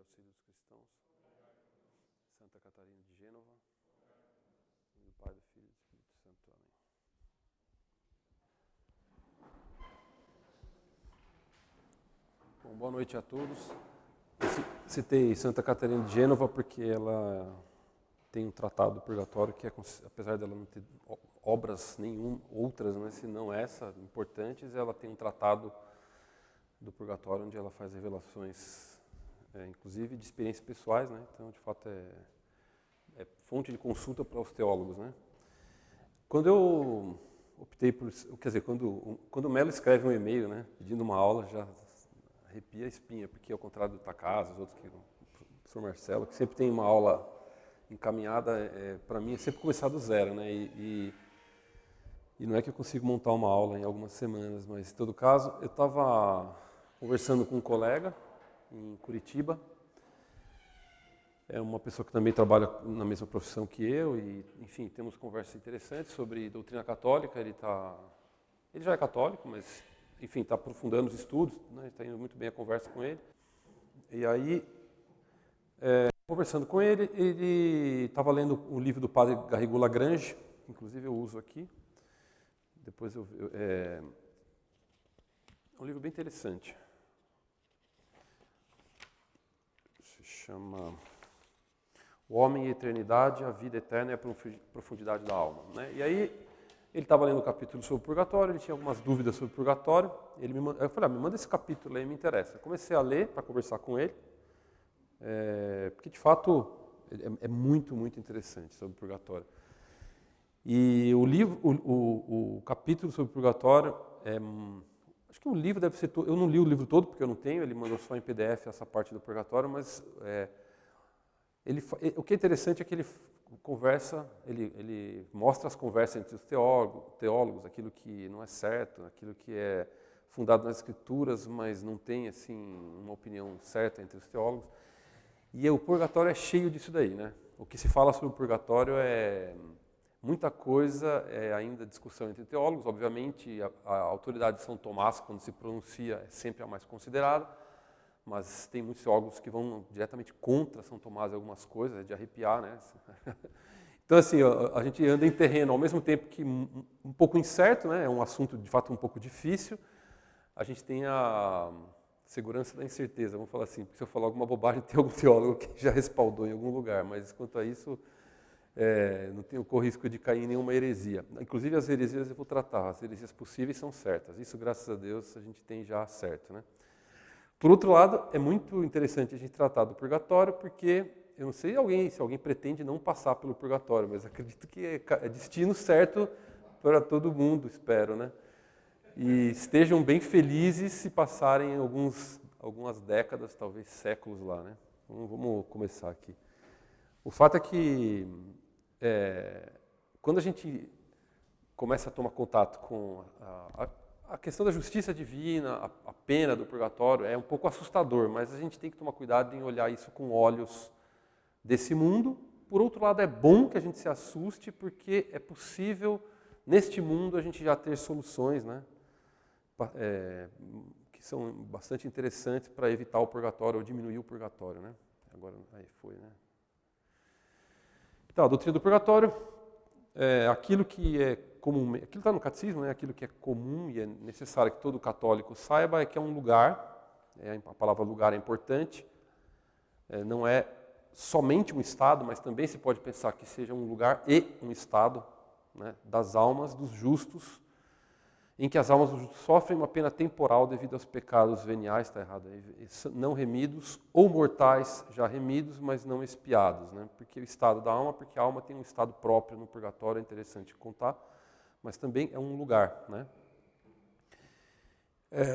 auxílio dos cristãos. Santa Catarina de Gênova. Em nome do Pai, do Filho e do Espírito Santo. Amém. Bom, boa noite a todos. Citei Santa Catarina de Gênova porque ela tem um tratado do purgatório que, apesar dela não ter obras nenhuma, outras, né, se não essa, importantes, ela tem um tratado do purgatório onde ela faz revelações, inclusive de experiências pessoais, né? Então, de fato, é fonte de consulta para os teólogos, né? Quando eu optei por, quer dizer, quando o Melo escreve um e-mail, né, pedindo uma aula, já arrepia a espinha, porque ao contrário do Takahashi, os outros, o professor Marcelo, que sempre tem uma aula encaminhada, para mim é sempre começar do zero, né? E não é que eu consigo montar uma aula em algumas semanas, mas em todo caso, eu estava conversando com um colega em Curitiba, é uma pessoa que também trabalha na mesma profissão que eu, e enfim, temos conversas interessantes sobre doutrina católica. Ele já é católico, mas enfim, está aprofundando os estudos, né? Está indo muito bem a conversa com ele. E aí, conversando com ele, ele estava lendo o livro do padre Garrigou Lagrange, que inclusive eu uso aqui. Depois é um livro bem interessante. Se chama O Homem e a Eternidade, a Vida Eterna e a Profundidade da Alma, né? E aí, ele estava lendo o capítulo sobre o purgatório, ele tinha algumas dúvidas sobre o purgatório. Eu falei, me manda esse capítulo aí, me interessa. Eu comecei a ler para conversar com ele, porque de fato é muito, muito interessante sobre o purgatório. E o livro, o capítulo sobre o purgatório, acho que o livro deve ser todo. Eu não li o livro todo porque eu não tenho, ele mandou só em PDF essa parte do purgatório, mas o que é interessante é que ele conversa, ele mostra as conversas entre os teólogos, aquilo que não é certo, aquilo que é fundado nas escrituras, mas não tem assim uma opinião certa entre os teólogos. E o purgatório é cheio disso daí, né? O que se fala sobre o purgatório é muita coisa, ainda discussão entre teólogos. Obviamente, a autoridade de São Tomás, quando se pronuncia, é sempre a mais considerada, mas tem muitos teólogos que vão diretamente contra São Tomás em algumas coisas, é de arrepiar, né? Então, assim, a gente anda em terreno, ao mesmo tempo que um pouco incerto, né? É um assunto, de fato, um pouco difícil. A gente tem a segurança da incerteza, vamos falar assim, porque se eu falar alguma bobagem, tem algum teólogo que já respaldou em algum lugar, mas quanto a isso, não corro risco de cair em nenhuma heresia. Inclusive, as heresias eu vou tratar, as heresias possíveis são certas. Isso, graças a Deus, a gente tem já certo, né? Por outro lado, é muito interessante a gente tratar do purgatório, porque eu não sei se alguém pretende não passar pelo purgatório, mas acredito que é destino certo para todo mundo, espero, né? E estejam bem felizes se passarem algumas décadas, talvez séculos lá, né? Vamos começar aqui. O fato é que quando a gente começa a tomar contato com a questão da justiça divina, a pena do purgatório, é um pouco assustador, mas a gente tem que tomar cuidado em olhar isso com olhos desse mundo. Por outro lado, é bom que a gente se assuste, porque é possível, neste mundo, a gente já ter soluções, né? Que são bastante interessantes para evitar o purgatório ou diminuir o purgatório, né? Agora, aí foi, né? Então, a doutrina do purgatório é aquilo que é comum, aquilo está no catecismo, né? Aquilo que é comum e é necessário que todo católico saiba é que é um lugar, a palavra lugar é importante, não é somente um estado, mas também se pode pensar que seja um lugar e um estado, né, das almas dos justos, em que as almas dos justos sofrem uma pena temporal devido aos pecados veniais, está errado aí, não remidos, ou mortais já remidos, mas não expiados, né? Porque o estado da alma, porque a alma tem um estado próprio no purgatório, é interessante contar, mas também é um lugar, né?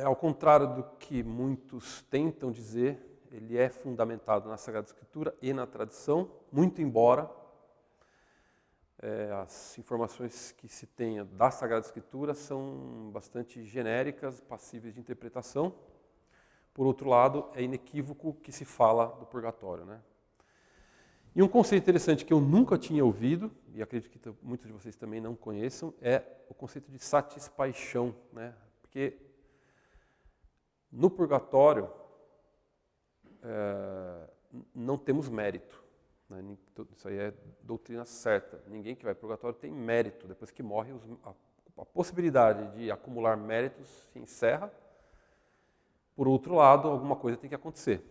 Ao contrário do que muitos tentam dizer, ele é fundamentado na Sagrada Escritura e na tradição, muito embora as informações que se tenha da Sagrada Escritura são bastante genéricas, passíveis de interpretação. Por outro lado, é inequívoco que se fala do purgatório, né? E um conceito interessante que eu nunca tinha ouvido, e acredito que muitos de vocês também não conheçam, é o conceito de satispaixão, né? Porque no purgatório, não temos mérito. Né? Isso aí é doutrina certa. Ninguém que vai para o purgatório tem mérito. Depois que morre, a possibilidade de acumular méritos se encerra. Por outro lado, alguma coisa tem que acontecer.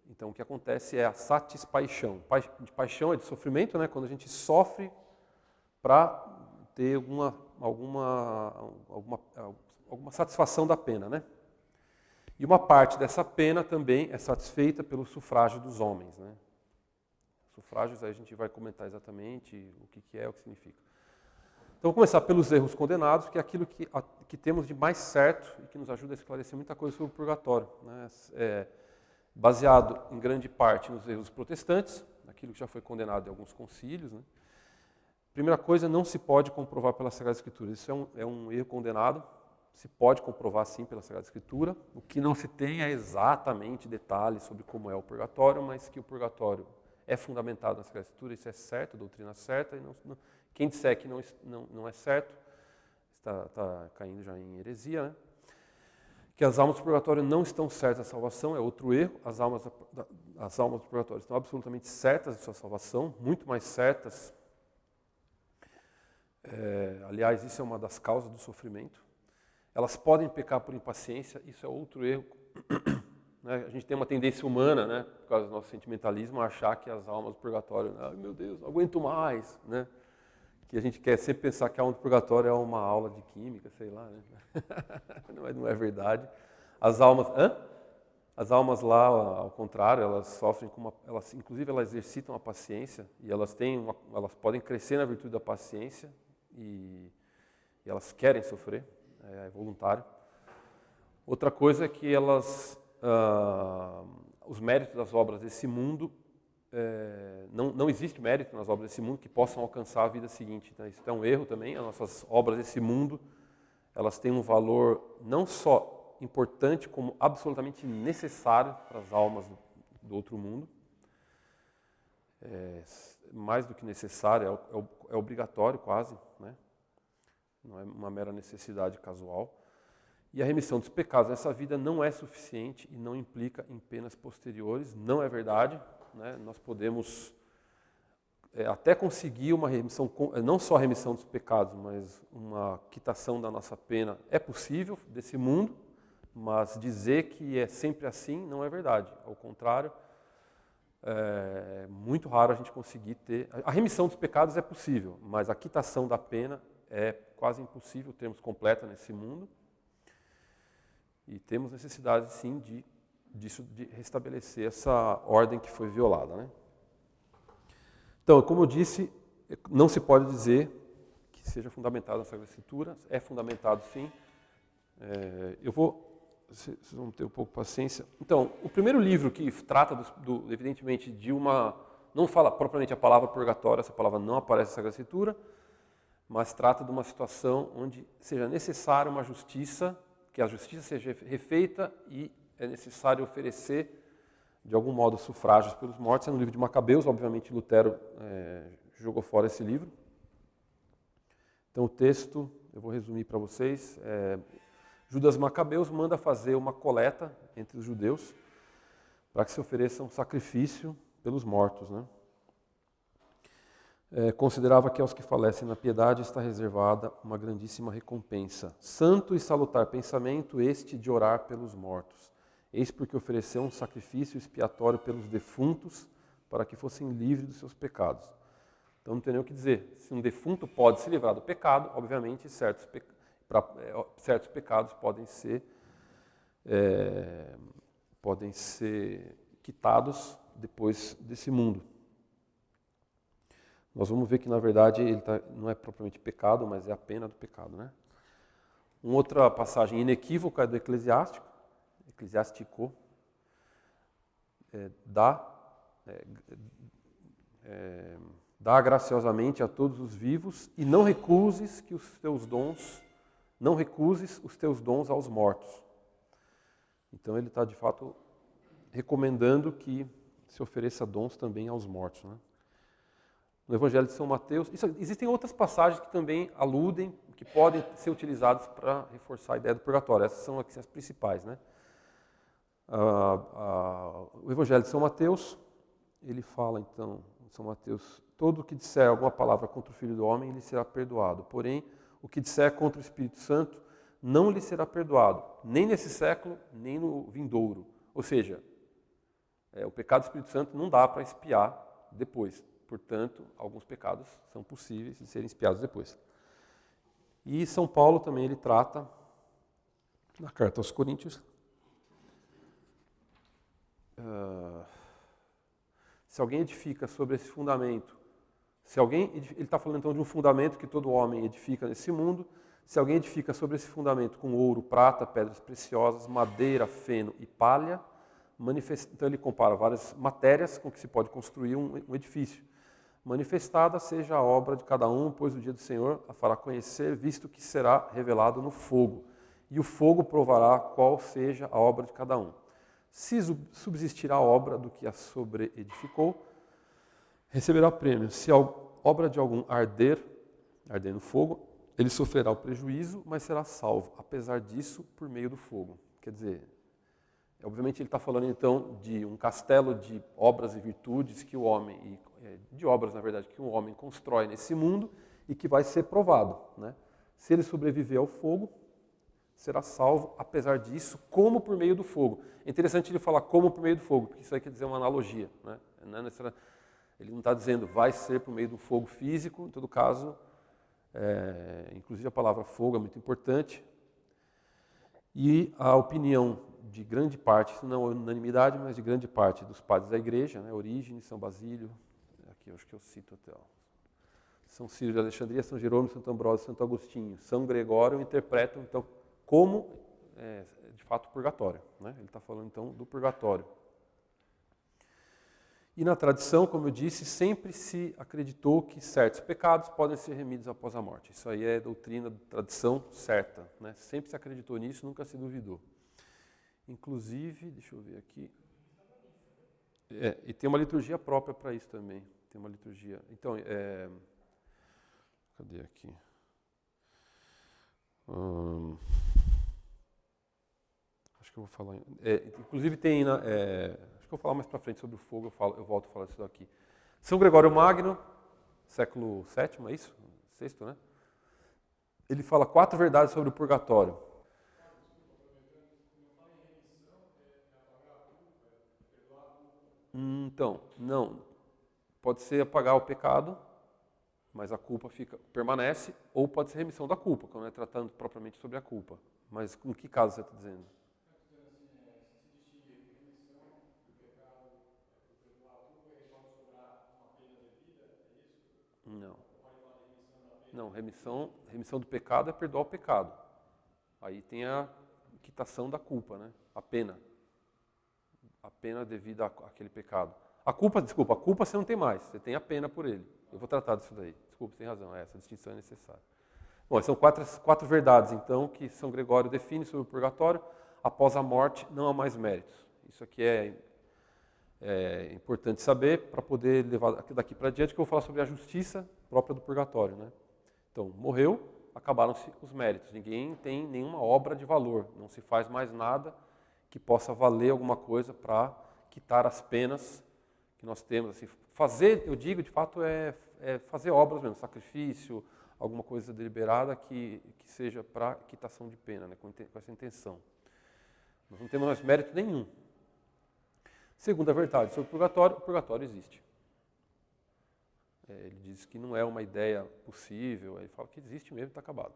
Então, o que acontece é a satispaixão. Paixão é de sofrimento, né? Quando a gente sofre para ter alguma satisfação da pena, né? E uma parte dessa pena também é satisfeita pelo sufrágio dos homens, né? Sufrágios, aí a gente vai comentar exatamente o que é, o que significa. Então, vou começar pelos erros condenados, que é aquilo que temos de mais certo e que nos ajuda a esclarecer muita coisa sobre o purgatório, né? Baseado em grande parte nos erros protestantes, aquilo que já foi condenado em alguns concílios, né? Primeira coisa, não se pode comprovar pela Sagrada Escritura. Isso é um erro condenado. Se pode comprovar, sim, pela Sagrada Escritura. O que não se tem é exatamente detalhes sobre como é o purgatório, mas que o purgatório é fundamentado na Sagrada Escritura, isso é certo, doutrina certa. E quem disser que não é certo, está caindo já em heresia, né? Que as almas do purgatório não estão certas da salvação, é outro erro. As almas do purgatório estão absolutamente certas de sua salvação, muito mais certas. Aliás, isso é uma das causas do sofrimento. Elas podem pecar por impaciência, isso é outro erro. Né? A gente tem uma tendência humana, né, por causa do nosso sentimentalismo, a achar que as almas do purgatório, ai meu Deus, não aguento mais, né? Que a gente quer sempre pensar que a alma do purgatório é uma aula de química, sei lá, né? Não é verdade. As almas lá, ao contrário, elas sofrem inclusive elas exercitam a paciência e elas podem crescer na virtude da paciência e elas querem sofrer, é voluntário. Outra coisa é que os méritos das obras desse mundo, não existe mérito nas obras desse mundo que possam alcançar a vida seguinte. Então, isso é um erro também. As nossas obras desse mundo, elas têm um valor não só importante, como absolutamente necessário para as almas do outro mundo. Mais do que necessário, é obrigatório quase, né? Não é uma mera necessidade casual. E a remissão dos pecados nessa vida não é suficiente e não implica em penas posteriores, não é verdade. Né? Nós podemos até conseguir uma remissão, não só a remissão dos pecados, mas uma quitação da nossa pena é possível desse mundo, mas dizer que é sempre assim não é verdade. Ao contrário, é muito raro a gente conseguir ter... A remissão dos pecados é possível, mas a quitação da pena é quase impossível termos completa nesse mundo. E temos necessidade, sim, de restabelecer essa ordem que foi violada, né? Então, como eu disse, não se pode dizer que seja fundamentado na Sagrada Escritura. É fundamentado, sim. Vocês vão ter um pouco de paciência. Então, o primeiro livro que trata, evidentemente, de uma... Não fala propriamente a palavra purgatório, essa palavra não aparece na Sagrada Escritura, mas trata de uma situação onde seja necessária uma justiça, que a justiça seja refeita e é necessário oferecer, de algum modo, sufrágios pelos mortos. É no livro de Macabeus, obviamente Lutero jogou fora esse livro. Então o texto, eu vou resumir para vocês, Judas Macabeus manda fazer uma coleta entre os judeus para que se ofereça um sacrifício pelos mortos, né? Considerava que aos que falecem na piedade está reservada uma grandíssima recompensa. Santo e salutar pensamento este de orar pelos mortos. Eis porque ofereceu um sacrifício expiatório pelos defuntos para que fossem livres dos seus pecados. Então não tem nem o que dizer. Se um defunto pode se livrar do pecado, obviamente certos pecados podem ser quitados depois desse mundo. Nós vamos ver que, na verdade, não é propriamente pecado, mas é a pena do pecado, né? Uma outra passagem inequívoca é do Eclesiástico. Dá graciosamente a todos os vivos e não recuses os teus dons aos mortos. Então ele está, de fato, recomendando que se ofereça dons também aos mortos, né? No Evangelho de São Mateus, existem outras passagens que também aludem, que podem ser utilizadas para reforçar a ideia do purgatório. Essas são aqui as principais, né? O Evangelho de São Mateus ele fala então, em São Mateus, todo o que disser alguma palavra contra o Filho do Homem, lhe será perdoado. Porém, o que disser contra o Espírito Santo, não lhe será perdoado, nem nesse século, nem no vindouro. Ou seja, o pecado do Espírito Santo não dá para expiar depois. Portanto, alguns pecados são possíveis de serem expiados depois. E São Paulo também ele trata, na carta aos Coríntios, se alguém edifica sobre esse fundamento, ele está falando então de um fundamento que todo homem edifica nesse mundo, se alguém edifica sobre esse fundamento com ouro, prata, pedras preciosas, madeira, feno e palha, então ele compara várias matérias com que se pode construir um edifício. Manifestada seja a obra de cada um, pois o dia do Senhor a fará conhecer, visto que será revelado no fogo. E o fogo provará qual seja a obra de cada um. Se subsistirá a obra do que a sobreedificou, receberá prêmio. Se a obra de algum arder no fogo, ele sofrerá o prejuízo, mas será salvo, apesar disso, por meio do fogo. Quer dizer, obviamente ele está falando então de um castelo de obras e virtudes que o homem, de obras na verdade, que um homem constrói nesse mundo e que vai ser provado, né? Se ele sobreviver ao fogo, será salvo, apesar disso, como por meio do fogo. É interessante ele falar como por meio do fogo, porque isso aí quer dizer uma analogia, né? Ele não está dizendo vai ser por meio do fogo físico, em todo caso, inclusive a palavra fogo é muito importante. E a opinião de grande parte, não unanimidade, mas de grande parte dos padres da igreja, né? Orígenes, São Basílio, aqui eu acho que eu cito até, São Ciro de Alexandria, São Jerônimo, Santo Ambrósio, Santo Agostinho, São Gregório interpretam então como, de fato, o purgatório, né? Ele está falando então do purgatório. E na tradição, como eu disse, sempre se acreditou que certos pecados podem ser remidos após a morte. Isso aí é doutrina, tradição certa, né? Sempre se acreditou nisso, nunca se duvidou. Inclusive, deixa eu ver aqui. E tem uma liturgia própria para isso também. Tem uma liturgia. Então, cadê aqui? Acho que eu vou falar. Inclusive tem. Acho que eu vou falar mais para frente sobre o fogo, eu volto a falar disso aqui. São Gregório Magno, século VII, é isso? VI, né? Ele fala 4 verdades sobre o purgatório. Então, não. Pode ser apagar o pecado, mas a culpa permanece, ou pode ser remissão da culpa, quando é tratando propriamente sobre a culpa. Mas com que caso você está dizendo? Não. Não, remissão do pecado é perdoar o pecado. Aí tem a quitação da culpa, né? A pena devida àquele pecado. A culpa você não tem mais, você tem a pena por ele. Eu vou tratar disso daí. Desculpa, você tem razão, essa distinção é necessária. Bom, são quatro verdades, então, que São Gregório define sobre o purgatório. Após a morte, não há mais méritos. Isso aqui é importante saber para poder levar daqui para diante, que eu vou falar sobre a justiça própria do purgatório, né? Então, morreu, acabaram-se os méritos. Ninguém tem nenhuma obra de valor. Não se faz mais nada que possa valer alguma coisa para quitar as penas que nós temos. Assim, fazer, eu digo, de fato, é fazer obras mesmo, sacrifício, alguma coisa deliberada que seja para quitação de pena, né, com essa intenção. Nós não temos mais mérito nenhum. Segunda verdade sobre o purgatório existe. Ele diz que não é uma ideia possível, ele fala que existe mesmo, está acabado.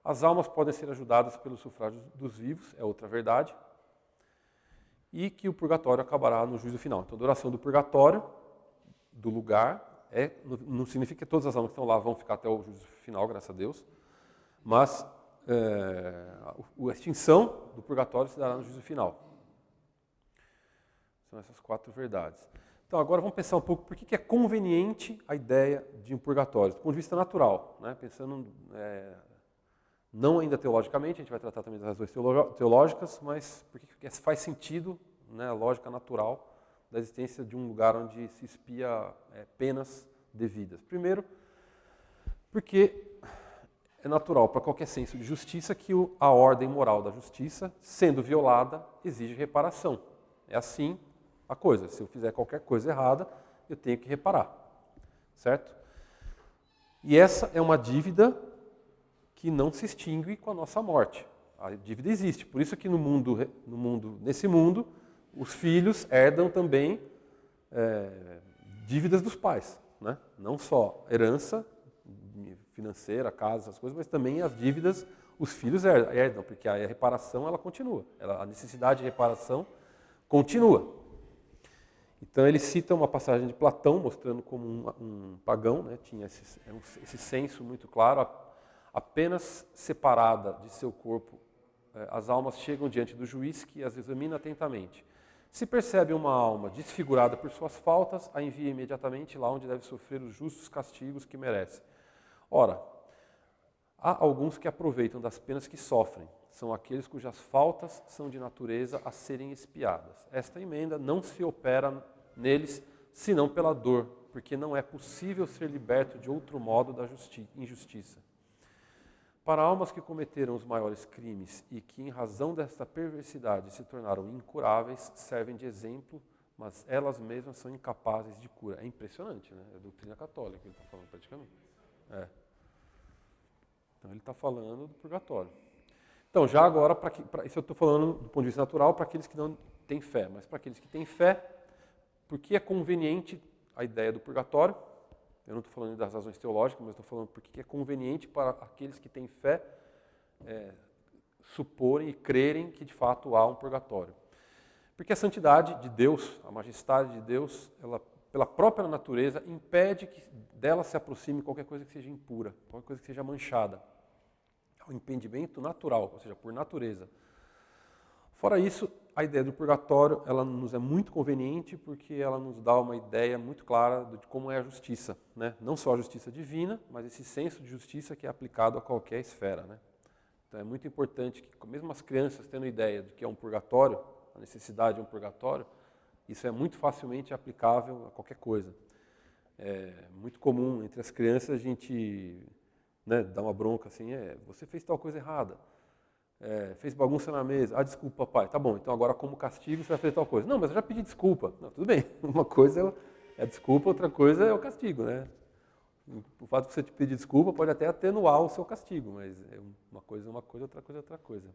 As almas podem ser ajudadas pelo sufrágio dos vivos, é outra verdade. E que o purgatório acabará no juízo final. Então, a duração do purgatório, do lugar, não significa que todas as almas que estão lá vão ficar até o juízo final, graças a Deus, mas a extinção do purgatório se dará no juízo final. São essas 4 verdades. Então, agora vamos pensar um pouco por que é conveniente a ideia de um purgatório, do ponto de vista natural, né? Pensando não ainda teologicamente, a gente vai tratar também das razões teológicas, mas porque faz sentido, né, a lógica natural da existência de um lugar onde se expia penas devidas. Primeiro, porque é natural para qualquer senso de justiça que a ordem moral da justiça, sendo violada, exige reparação. É assim a coisa. Se eu fizer qualquer coisa errada, eu tenho que reparar, certo? E essa é uma dívida que não se extingue com a nossa morte. A dívida existe. Por isso que nesse mundo, os filhos herdam também dívidas dos pais, né? Não só herança financeira, casa, essas coisas, mas também as dívidas os filhos herdam, porque a reparação ela continua, a necessidade de reparação continua. Então ele cita uma passagem de Platão mostrando como um pagão, né, tinha esse senso muito claro, apenas separada de seu corpo, as almas chegam diante do juiz que as examina atentamente. Se percebe uma alma desfigurada por suas faltas, a envia imediatamente lá onde deve sofrer os justos castigos que merece. Ora, há alguns que aproveitam das penas que sofrem, são aqueles cujas faltas são de natureza a serem expiadas. Esta emenda não se opera neles senão pela dor, porque não é possível ser liberto de outro modo da injustiça. Para almas que cometeram os maiores crimes e que, em razão desta perversidade, se tornaram incuráveis, servem de exemplo, mas elas mesmas são incapazes de cura. É impressionante, né? É a doutrina católica que ele está falando praticamente. Então ele está falando do purgatório. Então, já agora, isso eu estou falando do ponto de vista natural para aqueles que não têm fé, mas para aqueles que têm fé, por que é conveniente a ideia do purgatório? Eu não estou falando das razões teológicas, mas estou falando porque é conveniente para aqueles que têm fé suporem e crerem que de fato há um purgatório. Porque a santidade de Deus, a majestade de Deus, ela, pela própria natureza, impede que dela se aproxime qualquer coisa que seja impura, qualquer coisa que seja manchada. É um impedimento natural, ou seja, por natureza. Fora isso, a ideia do purgatório ela nos é muito conveniente porque ela nos dá uma ideia muito clara de como é a justiça, né? Não só a justiça divina, mas esse senso de justiça que é aplicado a qualquer esfera, né? Então é muito importante que, mesmo as crianças tendo ideia de que é um purgatório, a necessidade de um purgatório, isso é muito facilmente aplicável a qualquer coisa. É muito comum entre as crianças a gente, né, dar uma bronca assim, você fez tal coisa errada. Fez bagunça na mesa. Desculpa, papai. Tá bom, então agora como castigo você vai fazer tal coisa. Não, mas eu já pedi desculpa. Não, tudo bem. Uma coisa é a desculpa, outra coisa é o castigo, né? O fato de você te pedir desculpa pode até atenuar o seu castigo, mas uma coisa é uma coisa, outra coisa é outra coisa.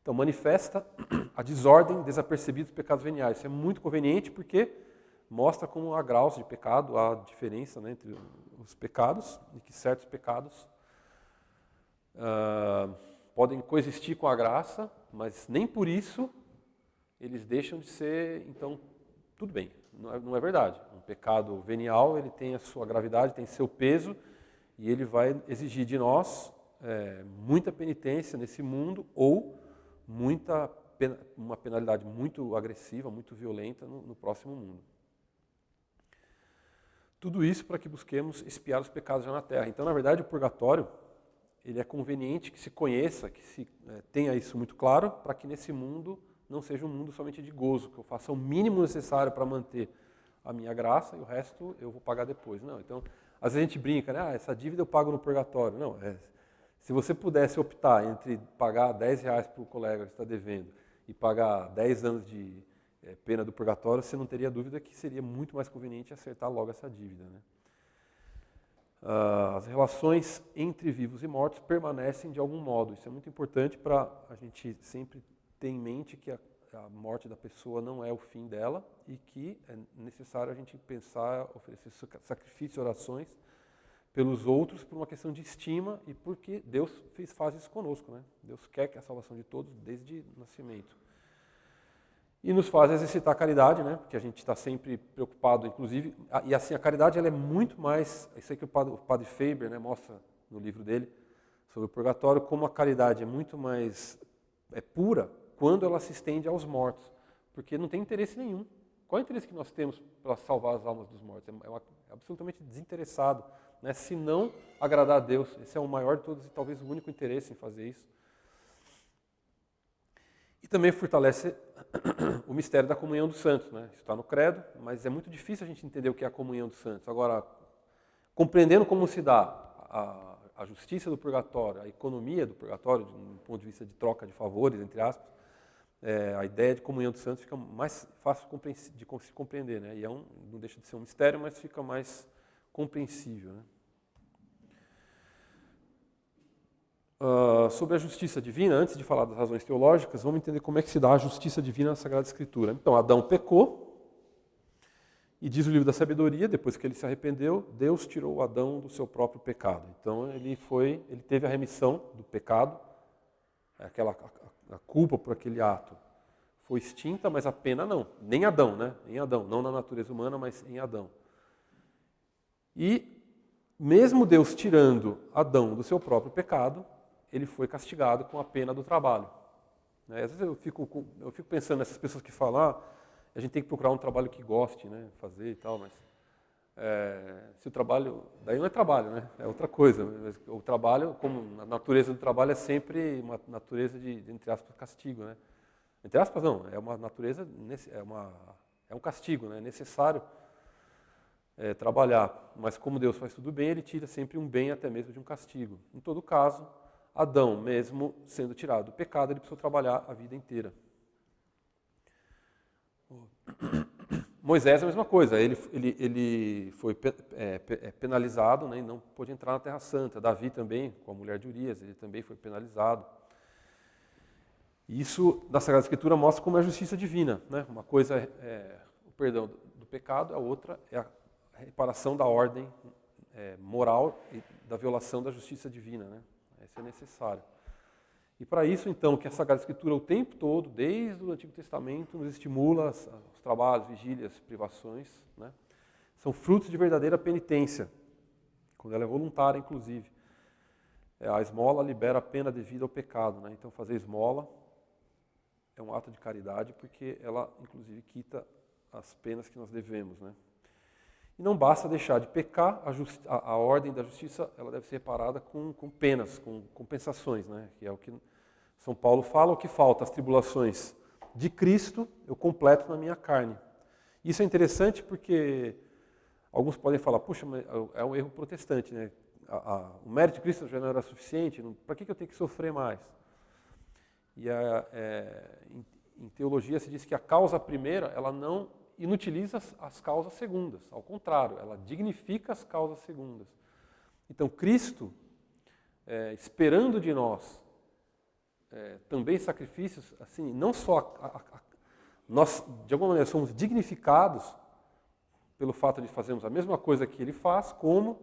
Então, manifesta a desordem desapercebida dos pecados veniais. Isso é muito conveniente porque mostra como há graus de pecado, há diferença, né, entre os pecados e que certos pecados podem coexistir com a graça, mas nem por isso eles deixam de ser, então, tudo bem. Não é verdade. Um pecado venial, ele tem a sua gravidade, tem seu peso, e ele vai exigir de nós muita penitência nesse mundo ou uma penalidade muito agressiva, muito violenta no próximo mundo. Tudo isso para que busquemos expiar os pecados já na terra. Então, na verdade, o purgatório ele é conveniente que se conheça, que se tenha isso muito claro, para que nesse mundo não seja um mundo somente de gozo, que eu faça o mínimo necessário para manter a minha graça e o resto eu vou pagar depois. Não, então, às vezes a gente brinca, né? Essa dívida eu pago no purgatório. Não, se você pudesse optar entre pagar R$10 para o colega que está devendo e pagar 10 anos de pena do purgatório, você não teria dúvida que seria muito mais conveniente acertar logo essa dívida, né? As relações entre vivos e mortos permanecem de algum modo. Isso é muito importante para a gente sempre ter em mente que a morte da pessoa não é o fim dela e que é necessário a gente pensar, oferecer sacrifício e orações pelos outros por uma questão de estima e porque Deus faz isso conosco, né? Deus quer que a salvação de todos desde o nascimento. E nos faz exercitar a caridade, né? Porque a gente está sempre preocupado, inclusive, e assim, a caridade ela é muito mais, isso aí que o padre Faber, né, mostra no livro dele, sobre o purgatório, como a caridade é muito mais pura quando ela se estende aos mortos, porque não tem interesse nenhum. Qual é o interesse que nós temos para salvar as almas dos mortos? É absolutamente desinteressado, né? Se não agradar a Deus, esse é o maior de todos e talvez o único interesse em fazer isso. E também fortalece o mistério da comunhão dos santos, né? Isso está no credo, mas é muito difícil a gente entender o que é a comunhão dos santos. Agora, compreendendo como se dá a justiça do purgatório, a economia do purgatório, do ponto de vista de troca de favores, entre aspas, a ideia de comunhão dos santos fica mais fácil de se compreender, né? E não deixa de ser um mistério, mas fica mais compreensível, né? Sobre a justiça divina, antes de falar das razões teológicas, vamos entender como é que se dá a justiça divina na Sagrada Escritura. Então, Adão pecou, e diz o livro da sabedoria, depois que ele se arrependeu, Deus tirou Adão do seu próprio pecado. Então, ele teve a remissão do pecado, a culpa por aquele ato foi extinta, mas a pena não. Nem Adão, né? Em Adão, não na natureza humana, mas em Adão. E, mesmo Deus tirando Adão do seu próprio pecado, ele foi castigado com a pena do trabalho. Às vezes eu fico pensando nessas pessoas que falam, a gente tem que procurar um trabalho que goste, né, fazer e tal, mas se o trabalho... Daí não é trabalho, né? É outra coisa. Mas o trabalho, como a natureza do trabalho é sempre uma natureza de entre aspas, castigo, né? Entre aspas, não. É uma natureza... É um castigo, né? É necessário trabalhar. Mas como Deus faz tudo bem, ele tira sempre um bem até mesmo de um castigo. Em todo caso, Adão, mesmo sendo tirado do pecado, ele precisou trabalhar a vida inteira. Moisés é a mesma coisa, ele foi penalizado, né, e não pôde entrar na Terra Santa. Davi também, com a mulher de Urias, ele também foi penalizado. Isso, na Sagrada Escritura, mostra como é a justiça divina, né? Uma coisa é o perdão do pecado, a outra é a reparação da ordem moral e da violação da justiça divina, né? Isso é necessário. E para isso, então, que a Sagrada Escritura o tempo todo, desde o Antigo Testamento, nos estimula os trabalhos, vigílias, privações, né? São frutos de verdadeira penitência, quando ela é voluntária, inclusive. A esmola libera a pena devida ao pecado, né? Então, fazer esmola é um ato de caridade, porque ela, inclusive, quita as penas que nós devemos, né? E não basta deixar de pecar, a ordem da justiça ela deve ser reparada com penas, com compensações, né? Que é o que São Paulo fala, o que falta, as tribulações de Cristo, eu completo na minha carne. Isso é interessante porque alguns podem falar, puxa, mas é um erro protestante, né? O mérito de Cristo já não era suficiente, para que eu tenho que sofrer mais? E em teologia se diz que a causa primeira, ela não inutiliza as causas segundas, ao contrário, ela dignifica as causas segundas. Então, Cristo, esperando de nós também sacrifícios, assim, não só nós, de alguma maneira, somos dignificados pelo fato de fazermos a mesma coisa que Ele faz, como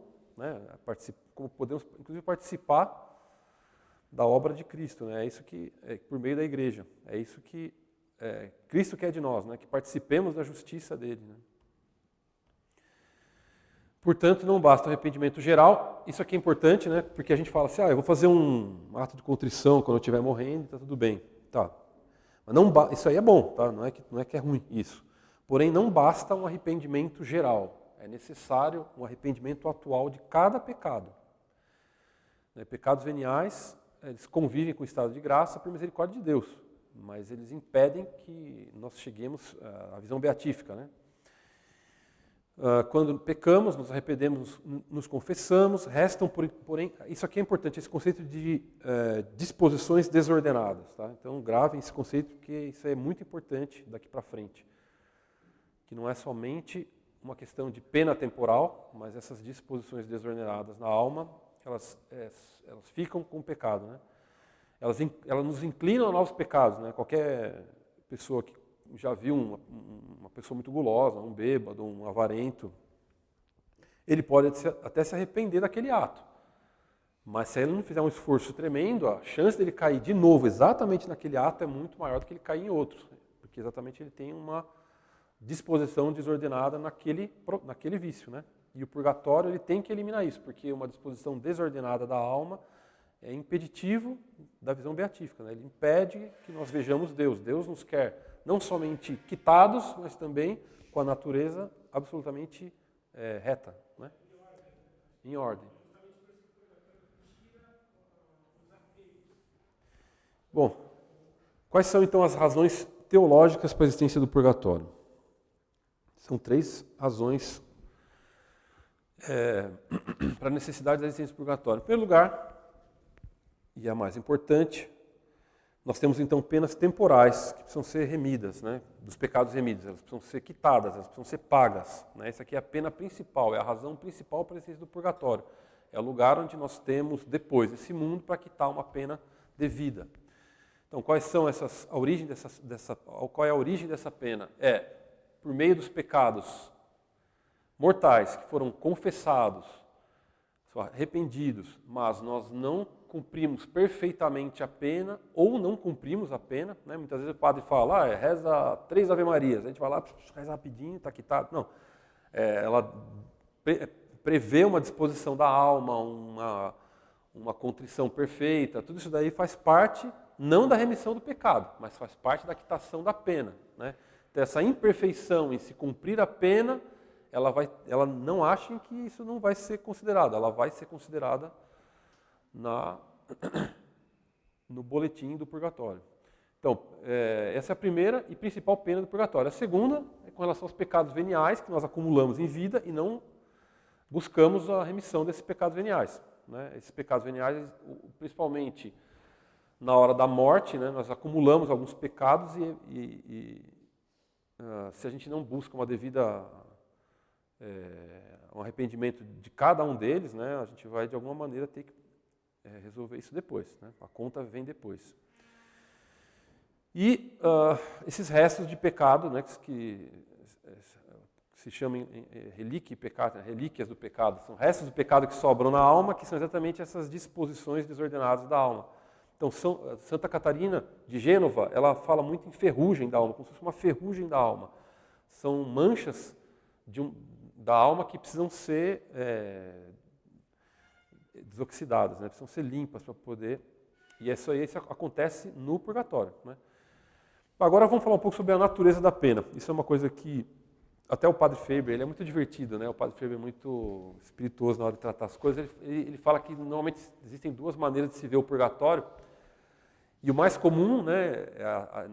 podemos, inclusive, participar da obra de Cristo, né? É isso que, por meio da igreja, é isso que Cristo quer de nós, né? Que participemos da justiça dele, né? Portanto, não basta o arrependimento geral. Isso aqui é importante, né? Porque a gente fala assim, eu vou fazer um ato de contrição quando eu estiver morrendo, está tudo bem. Tá. Mas isso aí é bom, tá? Não é que é ruim isso. Porém, não basta um arrependimento geral. É necessário um arrependimento atual de cada pecado. Pecados veniais, eles convivem com o estado de graça por misericórdia de Deus. Mas eles impedem que nós cheguemos à visão beatífica, né? Quando pecamos, nos arrependemos, nos confessamos, restam, porém, isso aqui é importante, esse conceito de disposições desordenadas, tá? Então, gravem esse conceito, porque isso é muito importante daqui para frente. Que não é somente uma questão de pena temporal, mas essas disposições desordenadas na alma, elas ficam com o pecado, né? Elas nos inclinam a novos pecados, né? Qualquer pessoa que já viu uma pessoa muito gulosa, um bêbado, um avarento, ele pode até se arrepender daquele ato. Mas se ele não fizer um esforço tremendo, a chance dele cair de novo exatamente naquele ato é muito maior do que ele cair em outros. Porque exatamente ele tem uma disposição desordenada naquele vício, né? E o purgatório ele tem que eliminar isso, porque uma disposição desordenada da alma é impeditivo da visão beatífica, né? Ele impede que nós vejamos Deus. Deus nos quer não somente quitados, mas também com a natureza absolutamente reta, né? Em ordem. Bom, quais são então as razões teológicas para a existência do purgatório? São 3 razões para a necessidade da existência do purgatório. Em primeiro lugar, e a mais importante, Nós temos então penas temporais que precisam ser remidas, né? Dos pecados remidos, elas precisam ser quitadas, elas precisam ser pagas. Né? Essa aqui é a pena principal, é a razão principal para a existência do purgatório. É o lugar onde nós temos depois esse mundo para quitar uma pena devida. Então, quais são a origem qual é a origem dessa pena? É por meio dos pecados mortais que foram confessados, arrependidos, mas nós não cumprimos perfeitamente a pena ou não cumprimos a pena. Né? Muitas vezes o padre fala, reza 3 Ave Marias, a gente vai lá, reza rapidinho, está quitado. Não, ela prevê uma disposição da alma, uma contrição perfeita, tudo isso daí faz parte, não da remissão do pecado, mas faz parte da quitação da pena. Né? Então, essa imperfeição em se cumprir a pena, ela não acha que isso não vai ser considerado, ela vai ser considerada no boletim do purgatório. Então, essa é a primeira e principal pena do purgatório. A segunda é com relação aos pecados veniais que nós acumulamos em vida e não buscamos a remissão desses pecados veniais. Né? Esses pecados veniais, principalmente na hora da morte, né, nós acumulamos alguns pecados e se a gente não busca uma devida um arrependimento de cada um deles, né, a gente vai de alguma maneira ter que resolver isso depois. Né? A conta vem depois. E esses restos de pecado, né, que se chamam relíquias do pecado, são restos do pecado que sobram na alma, que são exatamente essas disposições desordenadas da alma. Então, Santa Catarina de Gênova, ela fala muito em ferrugem da alma, como se fosse uma ferrugem da alma. São manchas da alma que precisam ser desoxidadas, né? Precisam ser limpas para poder... E isso acontece no purgatório. Né? Agora vamos falar um pouco sobre a natureza da pena. Isso é uma coisa que até o Padre Faber, ele é muito divertido, né? O Padre Faber é muito espirituoso na hora de tratar as coisas. Ele fala que normalmente existem 2 maneiras de se ver o purgatório. E o mais comum, né,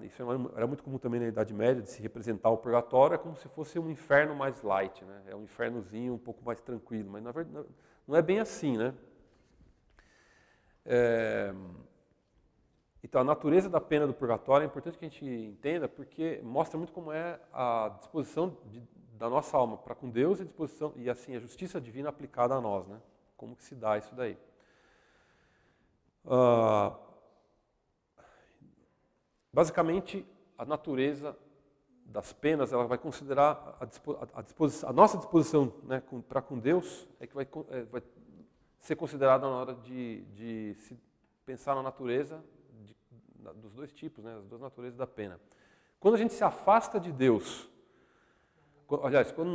isso era muito comum também na Idade Média, de se representar o purgatório, é como se fosse um inferno mais light, né? É um infernozinho um pouco mais tranquilo, mas na verdade não é bem assim, né? Então, a natureza da pena do purgatório é importante que a gente entenda, porque mostra muito como é a disposição da nossa alma para com Deus e assim a justiça divina aplicada a nós, né? Como que se dá isso daí? Basicamente, a natureza das penas, ela vai considerar a nossa disposição, né, para com Deus é que vai ser considerada na hora de se pensar na natureza dos 2 tipos, né, as 2 naturezas da pena. Quando a gente se afasta de Deus, aliás, quando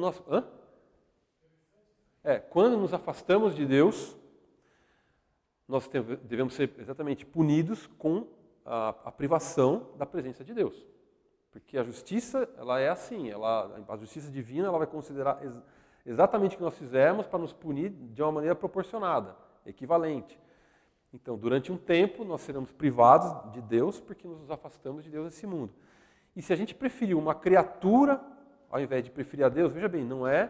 nos afastamos de Deus, nós devemos ser exatamente punidos com a privação da presença de Deus. Porque a justiça, ela é assim, a justiça divina, ela vai considerar exatamente o que nós fizemos para nos punir de uma maneira proporcionada, equivalente. Então, durante um tempo, nós seremos privados de Deus porque nos afastamos de Deus nesse mundo. E se a gente preferir uma criatura, ao invés de preferir a Deus, veja bem, não é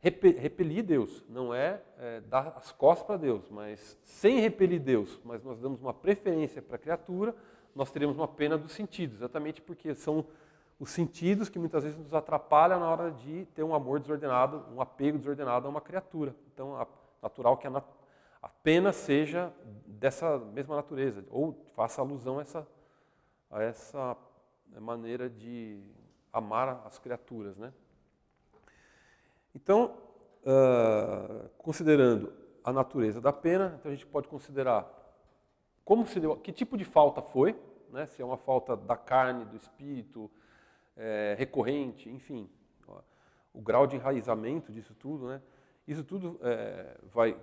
repelir Deus, não é dar as costas para Deus, mas sem repelir Deus, mas nós damos uma preferência para a criatura, nós teremos uma pena dos sentidos, exatamente porque são os sentidos que muitas vezes nos atrapalham na hora de ter um amor desordenado, um apego desordenado a uma criatura. Então, é natural que a pena seja dessa mesma natureza, ou faça alusão a essa maneira de amar as criaturas, né? Então, considerando a natureza da pena, então a gente pode considerar que tipo de falta foi, né? Se é uma falta da carne, do espírito, recorrente, enfim, o grau de enraizamento disso tudo, né? Isso tudo vai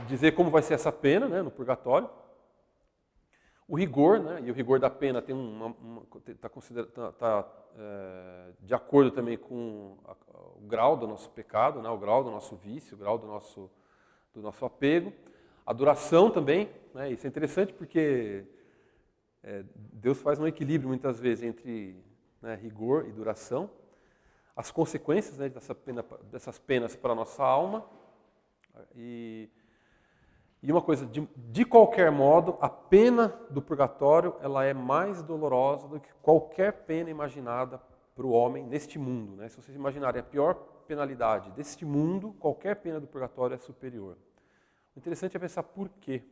dizer como vai ser essa pena, né, no purgatório. O rigor, né, e o rigor da pena tem está de acordo também com o grau do nosso pecado, né, o grau do nosso vício, o grau do nosso apego. A duração também, né, isso é interessante porque Deus faz um equilíbrio muitas vezes entre, né, rigor e duração. As consequências, né, dessas penas para a nossa alma. E E uma coisa, de qualquer modo, a pena do purgatório ela é mais dolorosa do que qualquer pena imaginada para o homem neste mundo. Né? Se vocês imaginarem a pior penalidade deste mundo, qualquer pena do purgatório é superior. O interessante é pensar por quê.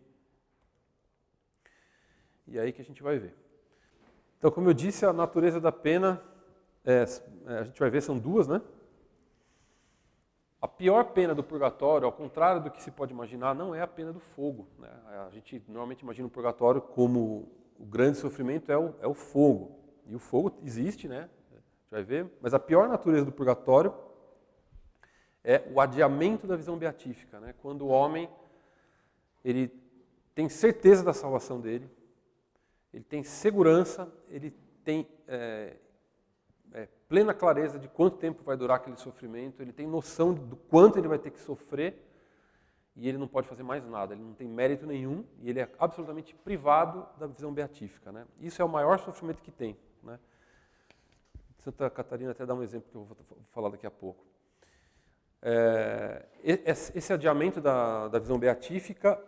E é aí que a gente vai ver. Então, como eu disse, a natureza da pena, a gente vai ver, são duas, né? A pior pena do purgatório, ao contrário do que se pode imaginar, não é a pena do fogo. Né? A gente normalmente imagina o purgatório como o grande sofrimento é o fogo. E o fogo existe, né? A gente vai ver. Mas a pior natureza do purgatório é o adiamento da visão beatífica. Né? Quando o homem ele tem certeza da salvação dele, ele tem segurança, ele tem plena clareza de quanto tempo vai durar aquele sofrimento, ele tem noção do quanto ele vai ter que sofrer e ele não pode fazer mais nada, ele não tem mérito nenhum e ele é absolutamente privado da visão beatífica. Né? Isso é o maior sofrimento que tem. Né? Santa Catarina até dá um exemplo que eu vou falar daqui a pouco. Esse adiamento da visão beatífica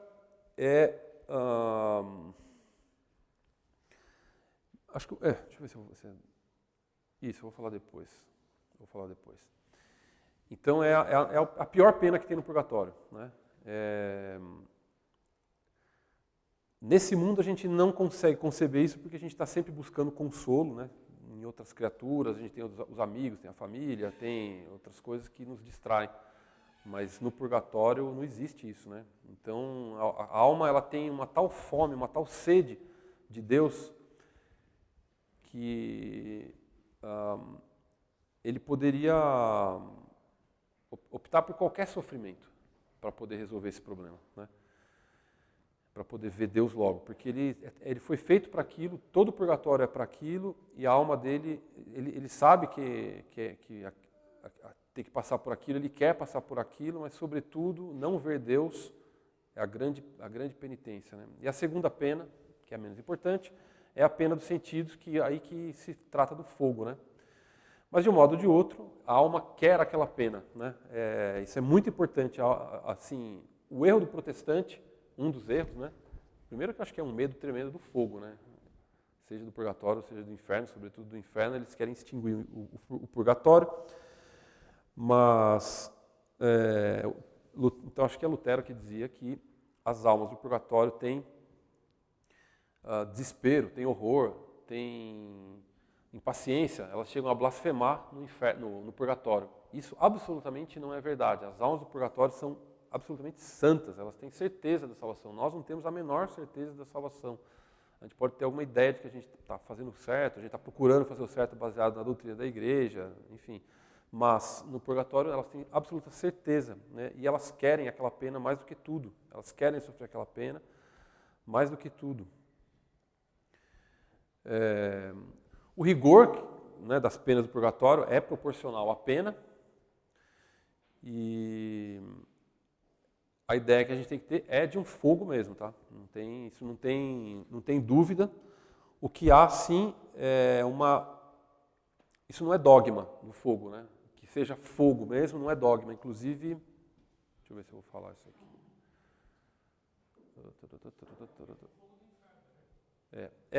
acho que, deixa eu ver se eu vou... Isso, eu vou falar depois. Então, é a pior pena que tem no purgatório. Né? Nesse mundo, a gente não consegue conceber isso porque a gente está sempre buscando consolo, né? Em outras criaturas, a gente tem os amigos, tem a família, tem outras coisas que nos distraem. Mas no purgatório não existe isso. Né? Então, a alma ela tem uma tal fome, uma tal sede de Deus que... ele poderia optar por qualquer sofrimento para poder resolver esse problema, né? Para poder ver Deus logo, porque ele foi feito para aquilo, todo o purgatório é para aquilo, e a alma dele, ele sabe que tem que passar por aquilo, ele quer passar por aquilo, mas sobretudo não ver Deus é a grande penitência. Né? E a segunda pena, que é a menos importante, é a pena dos sentidos, aí que se trata do fogo, né? Mas, de um modo ou de outro, a alma quer aquela pena. Né? Isso é muito importante. Assim, o erro do protestante, um dos erros, né? Primeiro que eu acho que é um medo tremendo do fogo, né? Seja do purgatório, seja do inferno, sobretudo do inferno, eles querem extinguir o purgatório. Mas, então acho que é Lutero que dizia que as almas do purgatório têm desespero, têm horror, têm impaciência, elas chegam a blasfemar no inferno, no purgatório. Isso absolutamente não é verdade. As almas do purgatório são absolutamente santas, elas têm certeza da salvação. Nós não temos a menor certeza da salvação. A gente pode ter alguma ideia de que a gente está fazendo certo, a gente está procurando fazer o certo baseado na doutrina da igreja, enfim. Mas no purgatório elas têm absoluta certeza, né? E elas querem aquela pena mais do que tudo. Elas querem sofrer aquela pena mais do que tudo. O rigor, né, das penas do purgatório é proporcional à pena, e a ideia que a gente tem que ter é de um fogo mesmo, tá? Isso não tem dúvida. O que há, sim, isso não é dogma no fogo, né? Que seja fogo mesmo não é dogma. Inclusive, deixa eu ver se eu vou falar isso aqui.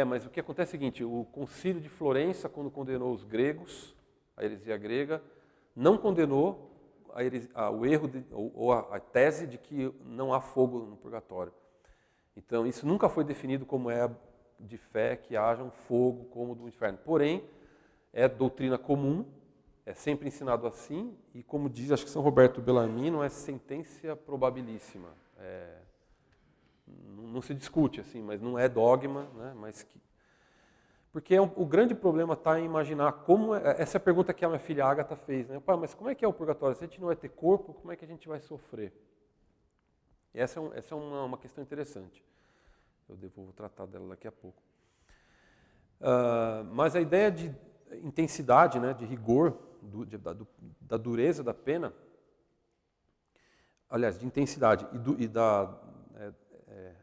Mas o que acontece é o seguinte, o Concílio de Florença, quando condenou os gregos, a heresia grega, não condenou o erro ou a tese de que não há fogo no purgatório. Então, isso nunca foi definido como de fé que haja um fogo como do inferno. Porém, é doutrina comum, é sempre ensinado assim, e como diz, acho que São Roberto Bellarmino, é sentença probabilíssima. Não se discute, assim, mas não é dogma, né? Porque o grande problema está em imaginar como... Essa é a pergunta que a minha filha Agatha fez, né? Pai, mas como é que é o purgatório? Se a gente não vai ter corpo, como é que a gente vai sofrer? E essa é uma questão interessante. Eu vou tratar dela daqui a pouco. Mas a ideia de intensidade, né, de rigor, da dureza da pena, aliás, de intensidade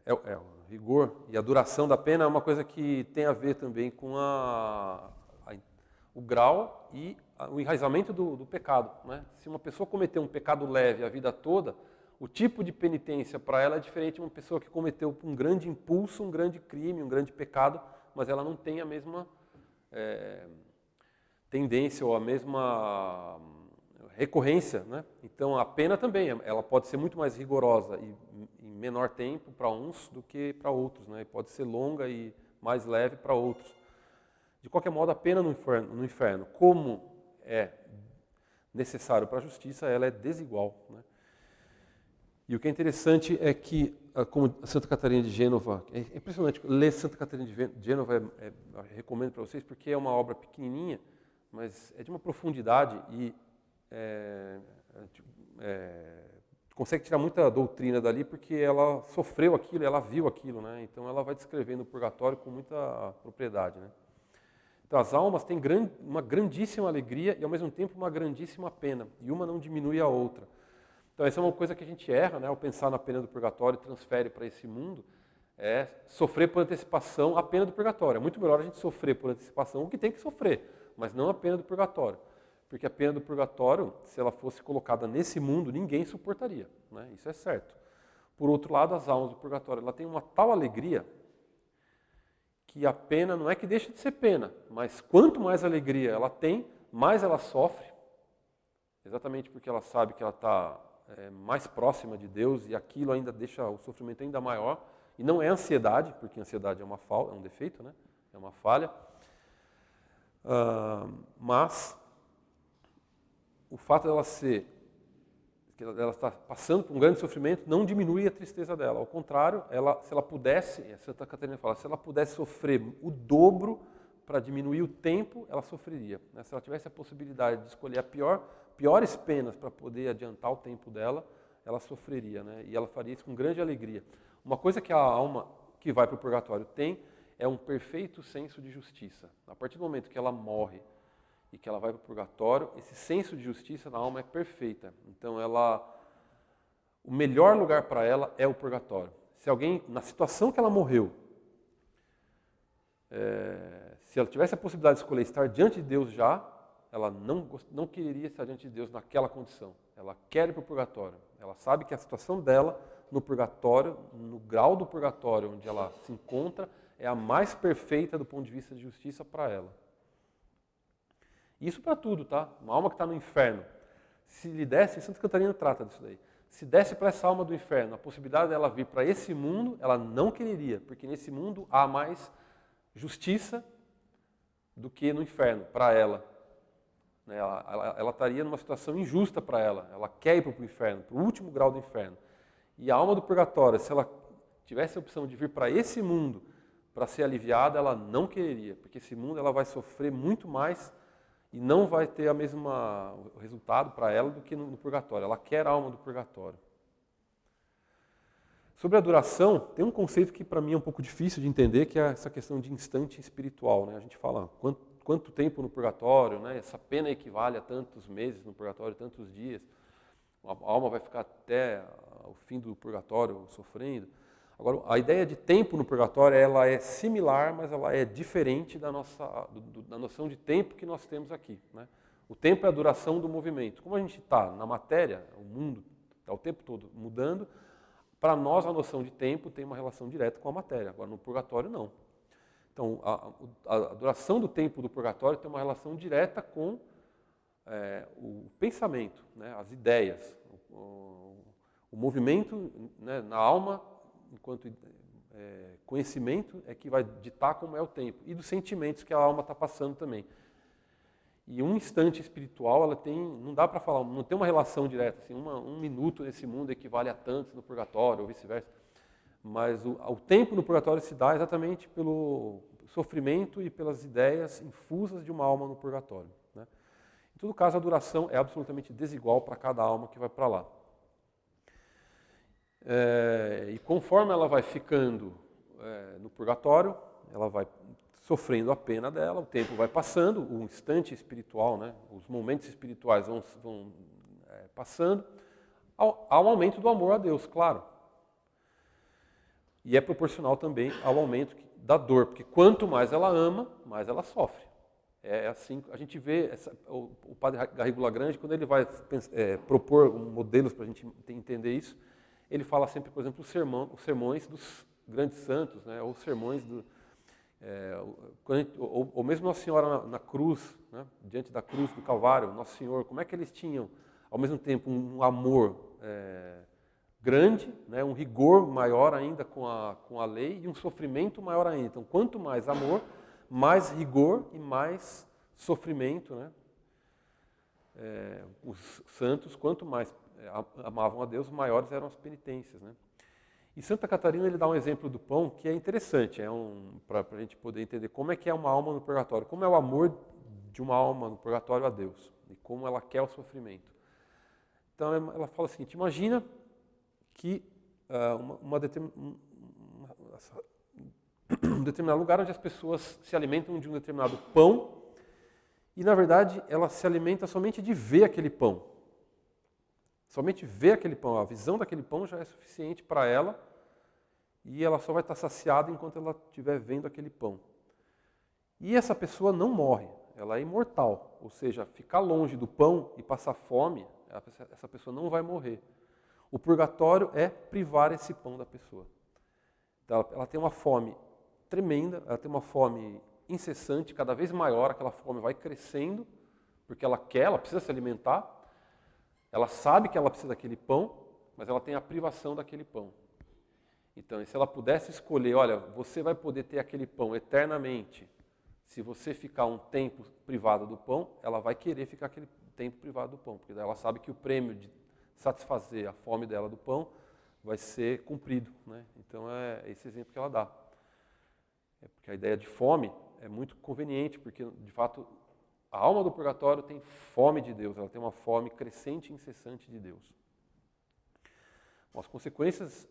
o rigor e a duração da pena é uma coisa que tem a ver também com o grau e o enraizamento do pecado. Né? Se uma pessoa cometer um pecado leve a vida toda, O tipo de penitência para ela é diferente de uma pessoa que cometeu um grande impulso, um grande crime, um grande pecado, mas ela não tem a mesma tendência ou a mesma recorrência, né? Então a pena também, ela pode ser muito mais rigorosa e em menor tempo para uns do que para outros, né? E pode ser longa e mais leve para outros. De qualquer modo, a pena no inferno, como é necessário para a justiça, ela é desigual, né? E o que é interessante é que, como Santa Catarina de Gênova, é impressionante, ler Santa Catarina de Gênova eu recomendo para vocês, porque é uma obra pequenininha, mas é de uma profundidade e consegue tirar muita doutrina dali, porque ela sofreu aquilo, ela viu aquilo, né? Então ela vai descrevendo o purgatório com muita propriedade, né? Então as almas têm uma grandíssima alegria e ao mesmo tempo uma grandíssima pena, e uma não diminui a outra. Então essa é uma coisa que a gente erra, né, ao pensar na pena do purgatório e transfere para esse mundo, é sofrer por antecipação a pena do purgatório. É muito melhor a gente sofrer por antecipação o que tem que sofrer, mas não a pena do purgatório. Porque a pena do purgatório, se ela fosse colocada nesse mundo, ninguém suportaria, né? Isso é certo. Por outro lado, as almas do purgatório, ela tem uma tal alegria que a pena não é que deixa de ser pena, mas quanto mais alegria ela tem, mais ela sofre, exatamente porque ela sabe que ela está mais próxima de Deus e aquilo ainda deixa o sofrimento ainda maior. E não é ansiedade, porque ansiedade é é um defeito, né? É uma falha. Mas o fato dela que ela está passando por um grande sofrimento, não diminui a tristeza dela. Ao contrário, se ela pudesse, Santa Catarina fala, se ela pudesse sofrer o dobro para diminuir o tempo, ela sofreria, né? Se ela tivesse a possibilidade de escolher piores penas para poder adiantar o tempo dela, ela sofreria, né? E ela faria isso com grande alegria. Uma coisa que a alma que vai para o purgatório tem é um perfeito senso de justiça. A partir do momento que ela morre e que ela vai para o purgatório, esse senso de justiça na alma é perfeita. Então o melhor lugar para ela é o purgatório. Se alguém, na situação que ela morreu, se ela tivesse a possibilidade de escolher estar diante de Deus já, ela não quereria estar diante de Deus naquela condição. Ela quer ir para o purgatório. Ela sabe que a situação dela no purgatório, no grau do purgatório onde ela se encontra, é a mais perfeita do ponto de vista de justiça para ela. Isso para tudo, tá? Uma alma que está no inferno, se lhe desse, Santa Catarina trata disso daí, se desse para essa alma do inferno a possibilidade dela vir para esse mundo, ela não quereria, porque nesse mundo há mais justiça do que no inferno, para ela. Ela estaria numa situação injusta para ela. Ela quer ir para o inferno, para o último grau do inferno. E a alma do purgatório, se ela tivesse a opção de vir para esse mundo para ser aliviada, ela não quereria, porque esse mundo ela vai sofrer muito mais e não vai ter o resultado para ela do que no purgatório. Ela quer a alma do purgatório. Sobre a duração, tem um conceito que para mim é um pouco difícil de entender, que é essa questão de instante espiritual, né? A gente fala quanto tempo no purgatório, né? Essa pena equivale a tantos meses no purgatório, tantos dias. A alma vai ficar até o fim do purgatório sofrendo. Agora, a ideia de tempo no purgatório, ela é similar, mas ela é diferente da noção de tempo que nós temos aqui, né? O tempo é a duração do movimento. Como a gente está na matéria, o mundo está o tempo todo mudando, para nós a noção de tempo tem uma relação direta com a matéria. Agora, no purgatório, não. Então, a duração do tempo do purgatório tem uma relação direta com o pensamento, né, as ideias, o movimento, né, na alma, enquanto conhecimento, é que vai ditar como é o tempo. E dos sentimentos que a alma está passando também. E um instante espiritual, não dá para falar, não tem uma relação direta, assim, um minuto nesse mundo equivale a tantos no purgatório, ou vice-versa. Mas o tempo no purgatório se dá exatamente pelo sofrimento e pelas ideias infusas de uma alma no purgatório, né? Em todo caso, a duração é absolutamente desigual para cada alma que vai para lá. E conforme ela vai ficando no purgatório, ela vai sofrendo a pena dela, o tempo vai passando, o instante espiritual, né, os momentos espirituais vão passando, há um aumento do amor a Deus, claro. E é proporcional também ao aumento da dor, porque quanto mais ela ama, mais ela sofre. É assim, a gente vê o padre Garrigou Lagrange, quando ele vai propor modelos para a gente entender isso, ele fala sempre, por exemplo, os sermões dos grandes santos, né? Ou os sermões ou mesmo Nossa Senhora na cruz, né? Diante da cruz do Calvário, Nosso Senhor, como é que eles tinham, ao mesmo tempo, um amor grande, né? Um rigor maior ainda com a lei e um sofrimento maior ainda. Então, quanto mais amor, mais rigor e mais sofrimento, né? Os santos, quanto mais amavam a Deus, maiores eram as penitências, né? E Santa Catarina, ele dá um exemplo do pão que é interessante, para a gente poder entender como é que é uma alma no purgatório, como é o amor de uma alma no purgatório a Deus, e como ela quer o sofrimento. Então ela fala o seguinte: imagina que um determinado lugar onde as pessoas se alimentam de um determinado pão, e na verdade ela se alimenta somente de ver aquele pão. Somente ver aquele pão, a visão daquele pão já é suficiente para ela, e ela só vai estar saciada enquanto ela estiver vendo aquele pão. E essa pessoa não morre, ela é imortal, ou seja, ficar longe do pão e passar fome, essa pessoa não vai morrer. O purgatório é privar esse pão da pessoa. Então, ela tem uma fome tremenda, ela tem uma fome incessante, cada vez maior, aquela fome vai crescendo, porque ela precisa se alimentar. Ela sabe que ela precisa daquele pão, mas ela tem a privação daquele pão. Então, se ela pudesse escolher, olha, você vai poder ter aquele pão eternamente, se você ficar um tempo privado do pão, ela vai querer ficar aquele tempo privado do pão, porque ela sabe que o prêmio de satisfazer a fome dela do pão vai ser cumprido, né? Então, é esse exemplo que ela dá. Porque a ideia de fome é muito conveniente, porque, de fato, a alma do purgatório tem fome de Deus, ela tem uma fome crescente e incessante de Deus. Bom, as consequências,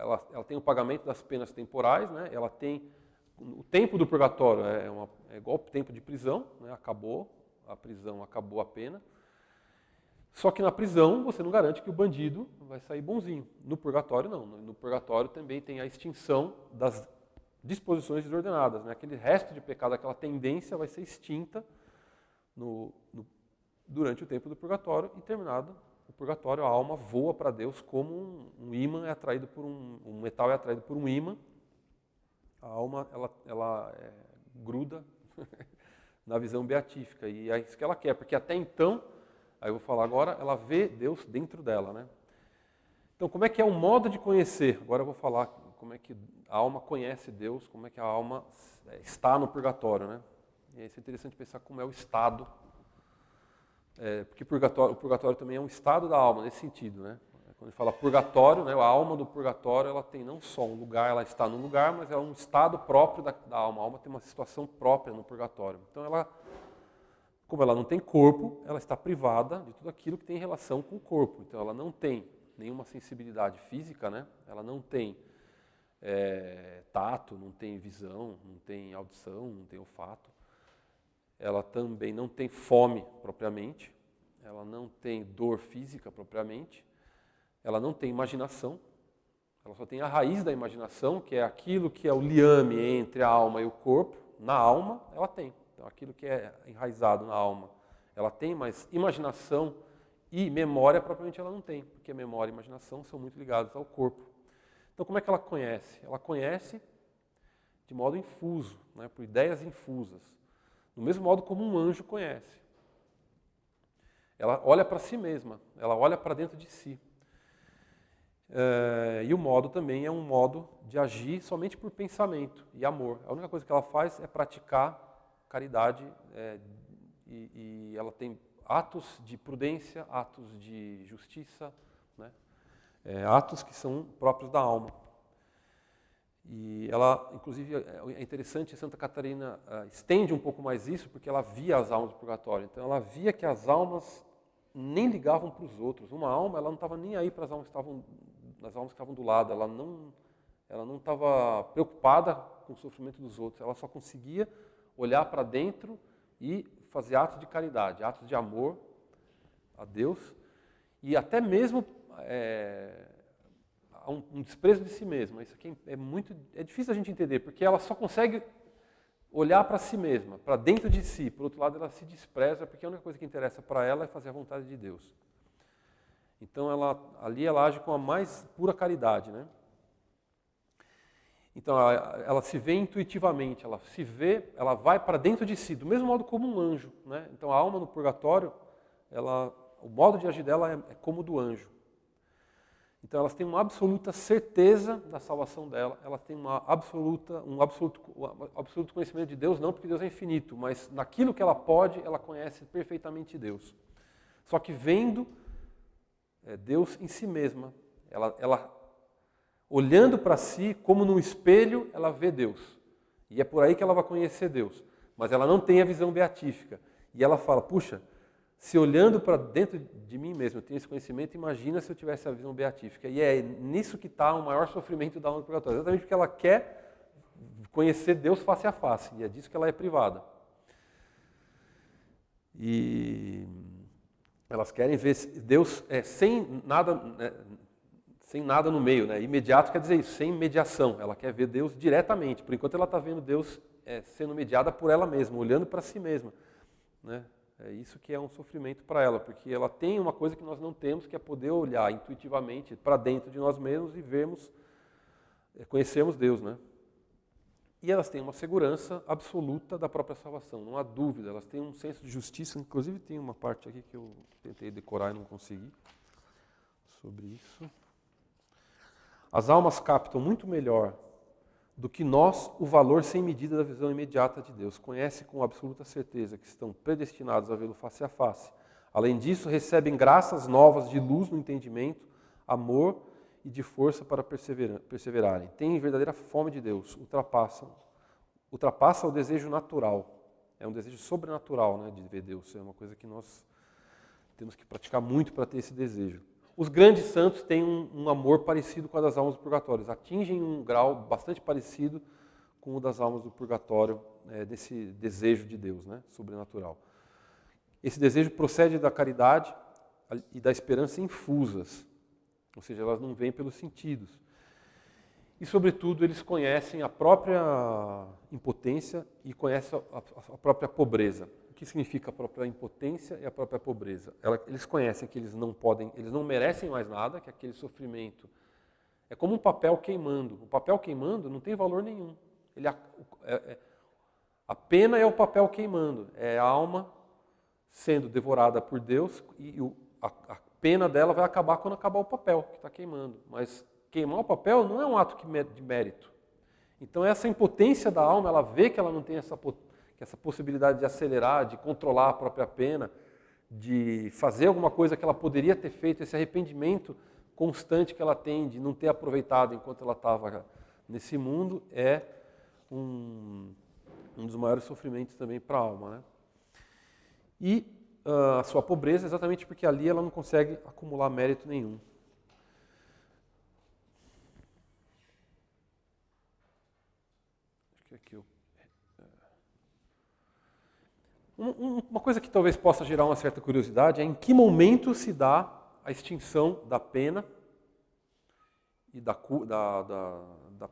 ela tem o pagamento das penas temporais, né? Ela tem o tempo do purgatório, é igual ao tempo de prisão, né? Acabou a prisão, acabou a pena. Só que na prisão você não garante que o bandido vai sair bonzinho. No purgatório não, no purgatório também tem a extinção das disposições desordenadas, né? Aquele resto de pecado, aquela tendência vai ser extinta durante o tempo do purgatório, e terminado o purgatório, a alma voa para Deus como um ímã é atraído por um metal é atraído por um ímã. A alma ela gruda na visão beatífica, e é isso que ela quer, porque até então, aí eu vou falar agora, ela vê Deus dentro dela, né? Então, como é que é o modo de conhecer? Agora eu vou falar como é que a alma conhece Deus, como é que a alma está no purgatório, né? E isso é interessante pensar como é o estado, porque o purgatório também é um estado da alma, nesse sentido, né? Quando ele fala purgatório, né, a alma do purgatório, ela tem não só um lugar, ela está num lugar, mas é um estado próprio da alma. A alma tem uma situação própria no purgatório. Então, como ela não tem corpo, ela está privada de tudo aquilo que tem relação com o corpo. Então, ela não tem nenhuma sensibilidade física, né? Ela não tem tato, não tem visão, não tem audição, não tem olfato. Ela também não tem fome propriamente, ela não tem dor física propriamente, ela não tem imaginação, ela só tem a raiz da imaginação, que é aquilo que é o liame entre a alma e o corpo. Na alma, ela tem. Então, aquilo que é enraizado na alma, ela tem, mas imaginação e memória propriamente ela não tem, porque memória e imaginação são muito ligados ao corpo. Então, como é que ela conhece? Ela conhece de modo infuso, né, por ideias infusas, do mesmo modo como um anjo conhece. Ela olha para si mesma, ela olha para dentro de si. E o modo também é um modo de agir somente por pensamento e amor. A única coisa que ela faz é praticar caridade, e ela tem atos de prudência, atos de justiça, né? Atos que são próprios da alma. E ela, inclusive, é interessante, Santa Catarina estende um pouco mais isso, porque ela via as almas do purgatório. Então, ela via que as almas nem ligavam para os outros. Uma alma, ela não estava nem aí para as almas que estavam do lado. Ela não estava preocupada com o sofrimento dos outros. Ela só conseguia olhar para dentro e fazer atos de caridade, atos de amor a Deus, e até mesmo um desprezo de si mesma. Isso aqui é difícil a gente entender, porque ela só consegue olhar para si mesma, para dentro de si. Por outro lado, ela se despreza, porque a única coisa que interessa para ela é fazer a vontade de Deus. Então ali ela age com a mais pura caridade, né? Então ela se vê intuitivamente, ela vai para dentro de si, do mesmo modo como um anjo, né? Então a alma no purgatório, o modo de agir dela é como o do anjo. Então elas têm uma absoluta certeza da salvação dela, elas têm um absoluto conhecimento de Deus, não porque Deus é infinito, mas naquilo que ela pode, ela conhece perfeitamente Deus. Só que vendo Deus em si mesma, ela olhando para si, como num espelho, ela vê Deus. E é por aí que ela vai conhecer Deus. Mas ela não tem a visão beatífica. E ela fala, puxa, se olhando para dentro de mim mesmo eu tenho esse conhecimento, imagina se eu tivesse a visão beatífica. E é nisso que está o maior sofrimento da alma do purgatório. Exatamente porque ela quer conhecer Deus face a face. E é disso que ela é privada. E elas querem ver Deus sem nada no meio, né? Imediato quer dizer isso, sem mediação. Ela quer ver Deus diretamente. Por enquanto ela está vendo Deus sendo mediada por ela mesma, olhando para si mesma, né? É isso que é um sofrimento para ela, porque ela tem uma coisa que nós não temos, que é poder olhar intuitivamente para dentro de nós mesmos e conhecermos Deus, né? E elas têm uma segurança absoluta da própria salvação, não há dúvida. Elas têm um senso de justiça, inclusive tem uma parte aqui que eu tentei decorar e não consegui, sobre isso. As almas captam muito melhor do que nós o valor sem medida da visão imediata de Deus. Conhecem com absoluta certeza que estão predestinados a vê-lo face a face. Além disso, recebem graças novas de luz no entendimento, amor e de força para perseverarem. Têm verdadeira fome de Deus, ultrapassa o desejo natural. É um desejo sobrenatural, né, de ver Deus. É uma coisa que nós temos que praticar muito para ter esse desejo. Os grandes santos têm um amor parecido com o das almas do purgatório, atingem um grau bastante parecido com o das almas do purgatório, desse desejo de Deus, né, sobrenatural. Esse desejo procede da caridade e da esperança infusas, ou seja, elas não vêm pelos sentidos. E, sobretudo, eles conhecem a própria impotência e conhecem a própria pobreza. O que significa a própria impotência e a própria pobreza? Eles conhecem que eles não merecem mais nada, que aquele sofrimento é como um papel queimando. O papel queimando não tem valor nenhum. A pena é o papel queimando, é a alma sendo devorada por Deus e a pena dela vai acabar quando acabar o papel que está queimando. Mas queimar o papel não é um ato de mérito. Então essa impotência da alma, ela vê que ela não tem essa possibilidade de acelerar, de controlar a própria pena, de fazer alguma coisa que ela poderia ter feito, esse arrependimento constante que ela tem de não ter aproveitado enquanto ela estava nesse mundo, é um dos maiores sofrimentos também para a alma, né? E a sua pobreza, exatamente porque ali ela não consegue acumular mérito nenhum. Acho que aqui uma coisa que talvez possa gerar uma certa curiosidade é em que momento se dá a extinção da pena e da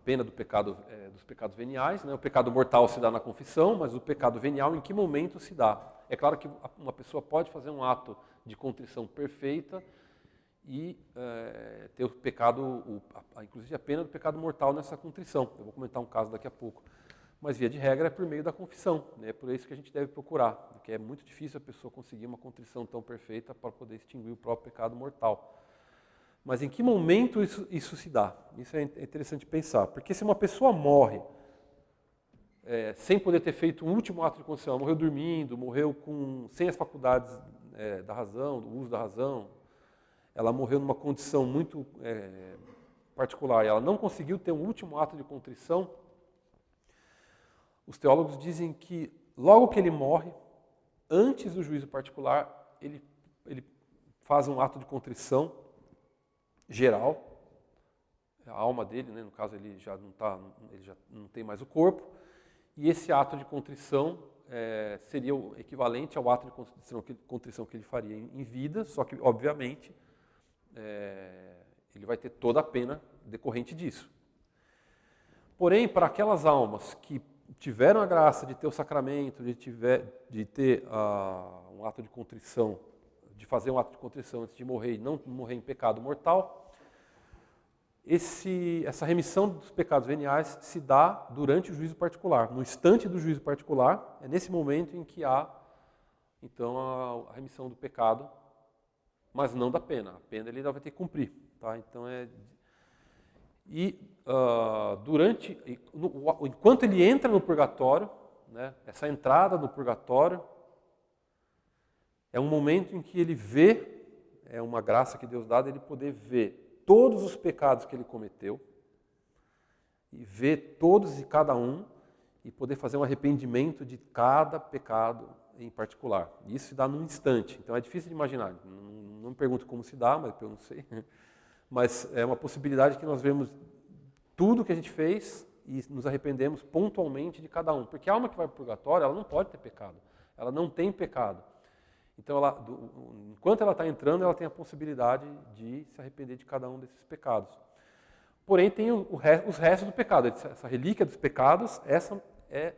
pena do pecado, dos pecados veniais, né? O pecado mortal se dá na confissão, mas o pecado venial em que momento se dá? É claro que uma pessoa pode fazer um ato de contrição perfeita e ter o pecado, inclusive a pena do pecado mortal nessa contrição. Eu vou comentar um caso daqui a pouco. Mas, via de regra, é por meio da confissão, né? É por isso que a gente deve procurar, porque é muito difícil a pessoa conseguir uma contrição tão perfeita para poder extinguir o próprio pecado mortal. Mas em que momento isso se dá? Isso é interessante pensar, porque se uma pessoa morre sem poder ter feito um último ato de contrição, ela morreu dormindo, morreu sem as faculdades da razão, do uso da razão, ela morreu numa condição muito particular e ela não conseguiu ter um último ato de contrição, os teólogos dizem que logo que ele morre, antes do juízo particular, ele faz um ato de contrição geral, a alma dele, né, no caso ele já não tem mais o corpo, e esse ato de contrição seria o equivalente ao ato de contrição que ele faria em vida, só que, obviamente, ele vai ter toda a pena decorrente disso. Porém, para aquelas almas que tiveram a graça de ter o sacramento, de ter um ato de contrição de fazer um ato de contrição antes de morrer e não morrer em pecado mortal, essa remissão dos pecados veniais se dá durante o juízo particular. No instante do juízo particular, é nesse momento em que há, então, a remissão do pecado, mas não da pena. A pena ele ainda vai ter que cumprir. Tá? Então, enquanto ele entra no purgatório, né, essa entrada no purgatório é um momento em que ele vê, é uma graça que Deus dá, ele poder ver todos os pecados que ele cometeu, e ver todos e cada um, e poder fazer um arrependimento de cada pecado em particular. Isso se dá num instante, então é difícil de imaginar. Não me pergunto como se dá, mas eu não sei. Mas é uma possibilidade que nós vemos tudo que a gente fez e nos arrependemos pontualmente de cada um. Porque a alma que vai para o purgatório, ela não pode ter pecado. Ela não tem pecado. Então, enquanto ela está entrando, ela tem a possibilidade de se arrepender de cada um desses pecados. Porém, tem os restos do pecado. Essa relíquia dos pecados, essa é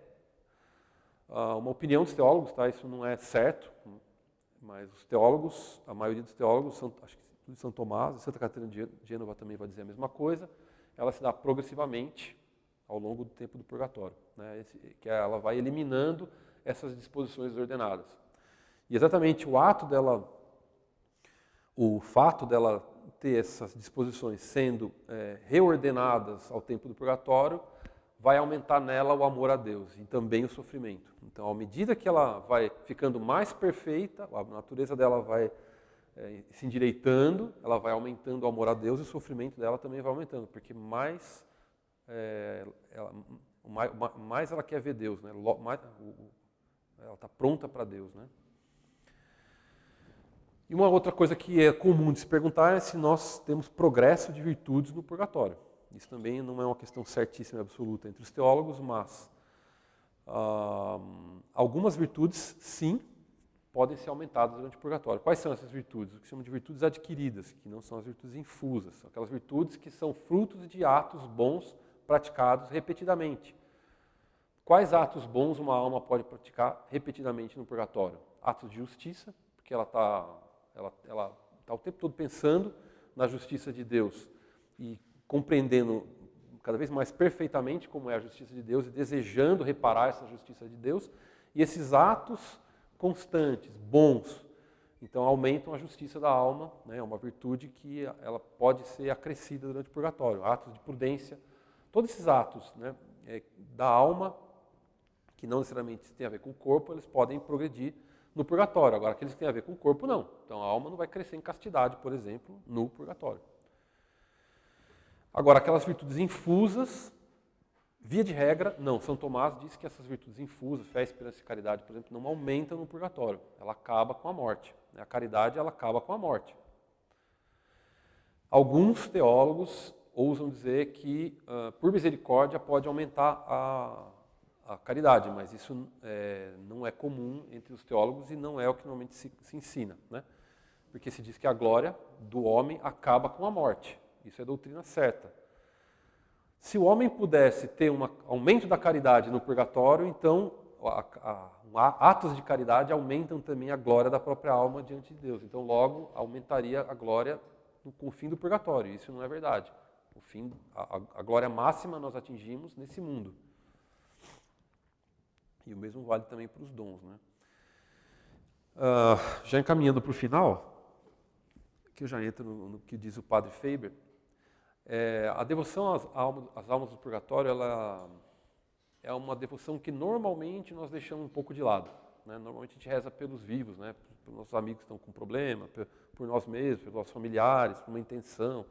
uma opinião dos teólogos, tá? Isso não é certo, mas os teólogos, a maioria dos teólogos, acho que de São Tomás, Santa Catarina de Gênova também vai dizer a mesma coisa, ela se dá progressivamente ao longo do tempo do purgatório, né? Que ela vai eliminando essas disposições ordenadas. E exatamente o fato dela ter essas disposições sendo reordenadas ao tempo do purgatório, vai aumentar nela o amor a Deus e também o sofrimento. Então, à medida que ela vai ficando mais perfeita, a natureza dela vai se endireitando, ela vai aumentando o amor a Deus e o sofrimento dela também vai aumentando, porque mais ela quer ver Deus, né? Ela está pronta para Deus, né? E uma outra coisa que é comum de se perguntar é se nós temos progresso de virtudes no purgatório. Isso também não é uma questão certíssima e absoluta entre os teólogos, mas algumas virtudes, sim, podem ser aumentadas durante o purgatório. Quais são essas virtudes? O que se chama de virtudes adquiridas, que não são as virtudes infusas. São aquelas virtudes que são frutos de atos bons praticados repetidamente. Quais atos bons uma alma pode praticar repetidamente no purgatório? Atos de justiça, porque ela está o tempo todo pensando na justiça de Deus e compreendendo cada vez mais perfeitamente como é a justiça de Deus e desejando reparar essa justiça de Deus. E esses atos constantes, bons, então aumentam a justiça da alma, né? É uma virtude que ela pode ser acrescida durante o purgatório. Atos de prudência, todos esses atos, né, da alma, que não necessariamente têm a ver com o corpo, eles podem progredir no purgatório. Agora, aqueles que têm a ver com o corpo, não. Então, a alma não vai crescer em castidade, por exemplo, no purgatório. Agora, aquelas virtudes infusas, via de regra, não. São Tomás diz que essas virtudes infusas, fé, esperança e caridade, por exemplo, não aumentam no purgatório. Ela acaba com a morte. A caridade, ela acaba com a morte. Alguns teólogos ousam dizer que, por misericórdia, pode aumentar a caridade, mas isso não é comum entre os teólogos e não é o que normalmente se ensina, né? Porque se diz que a glória do homem acaba com a morte. Isso é doutrina certa. Se o homem pudesse ter um aumento da caridade no purgatório, então atos de caridade aumentam também a glória da própria alma diante de Deus. Então logo aumentaria a glória com o fim do purgatório. Isso não é verdade. A glória máxima nós atingimos nesse mundo. E o mesmo vale também para os dons, né? Já encaminhando para o final, que eu já entro no que diz o padre Faber, a devoção às almas do purgatório, ela é uma devoção que normalmente nós deixamos um pouco de lado, né? Normalmente a gente reza pelos vivos, né? Pelos nossos amigos que estão com problema, por nós mesmos, pelos nossos familiares, por uma intenção.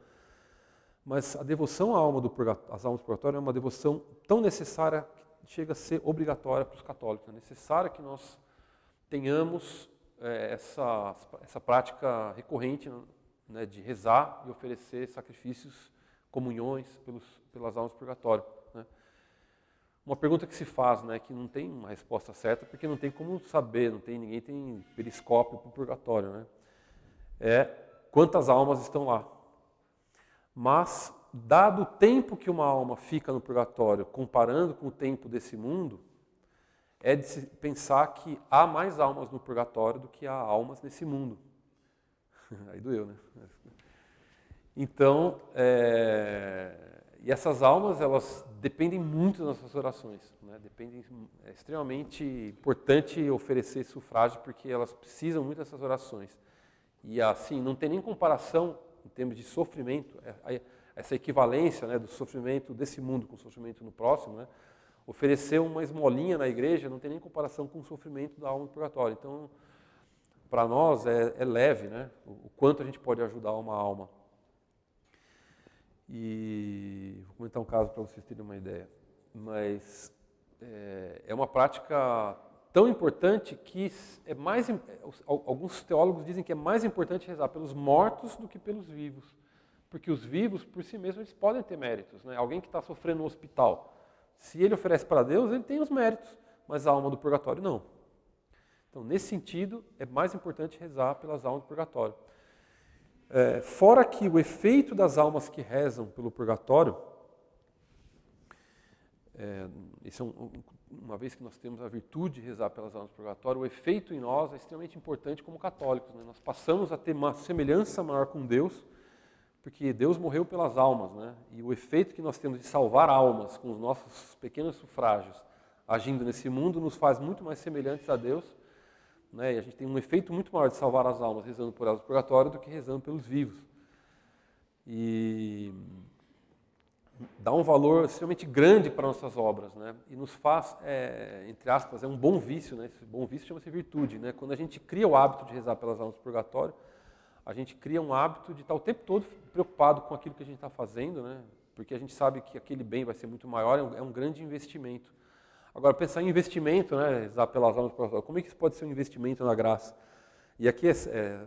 Mas a devoção às almas do purgatório é uma devoção tão necessária que chega a ser obrigatória para os católicos. É necessário que nós tenhamos essa prática recorrente, né, de rezar e oferecer sacrifícios, comunhões pelas almas do purgatório, né? Uma pergunta que se faz, né, que não tem uma resposta certa, porque não tem como saber, ninguém tem periscópio para o purgatório, né? Quantas almas estão lá. Mas, dado o tempo que uma alma fica no purgatório, comparando com o tempo desse mundo, é de se pensar que há mais almas no purgatório do que há almas nesse mundo. Aí doeu, né? Então, e essas almas, elas dependem muito das nossas orações, né? É extremamente importante oferecer sufrágio, porque elas precisam muito dessas orações. E assim, não tem nem comparação em termos de sofrimento, essa equivalência, né, do sofrimento desse mundo com o sofrimento no próximo, né? Oferecer uma esmolinha na igreja não tem nem comparação com o sofrimento da alma do purgatório. Então, para nós é leve, né? O quanto a gente pode ajudar uma alma. E vou comentar um caso para vocês terem uma ideia. Mas é uma prática tão importante que alguns teólogos dizem que é mais importante rezar pelos mortos do que pelos vivos. Porque os vivos, por si mesmos, eles podem ter méritos, né? Alguém que está sofrendo no hospital, se ele oferece para Deus, ele tem os méritos, mas a alma do purgatório não. Então, nesse sentido, é mais importante rezar pelas almas do purgatório. Fora que o efeito das almas que rezam pelo purgatório, isso uma vez que nós temos a virtude de rezar pelas almas do purgatório, o efeito em nós é extremamente importante como católicos, né? Nós passamos a ter uma semelhança maior com Deus, porque Deus morreu pelas almas, né? E o efeito que nós temos de salvar almas com os nossos pequenos sufrágios agindo nesse mundo nos faz muito mais semelhantes a Deus, né? E a gente tem um efeito muito maior de salvar as almas rezando por elas no purgatório do que rezando pelos vivos. E dá um valor extremamente grande para nossas obras, né? E nos faz, entre aspas, um bom vício, né? Esse bom vício chama-se virtude, né? Quando a gente cria o hábito de rezar pelas almas do purgatório, a gente cria um hábito de estar o tempo todo preocupado com aquilo que a gente está fazendo, né? Porque a gente sabe que aquele bem vai ser muito maior, é um grande investimento. Agora, pensar em investimento, né? Rezar pelas almas do purgatório, como é que isso pode ser um investimento na graça? E aqui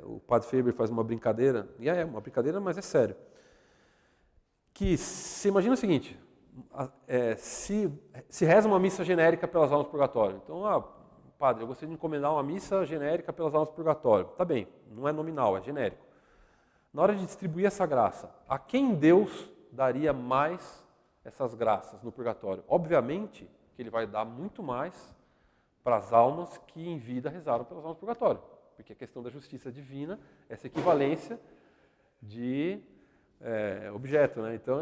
o padre Faber faz uma brincadeira, e é uma brincadeira, mas é sério. Que você imagina o seguinte, se reza uma missa genérica pelas almas do purgatório. Então, padre, eu gostaria de encomendar uma missa genérica pelas almas do purgatório. Tá bem, não é nominal, é genérico. Na hora de distribuir essa graça, a quem Deus daria mais essas graças no purgatório? Obviamente que ele vai dar muito mais para as almas que em vida rezaram pelas almas do purgatório. Porque a questão da justiça divina, essa equivalência de objeto, né? Então,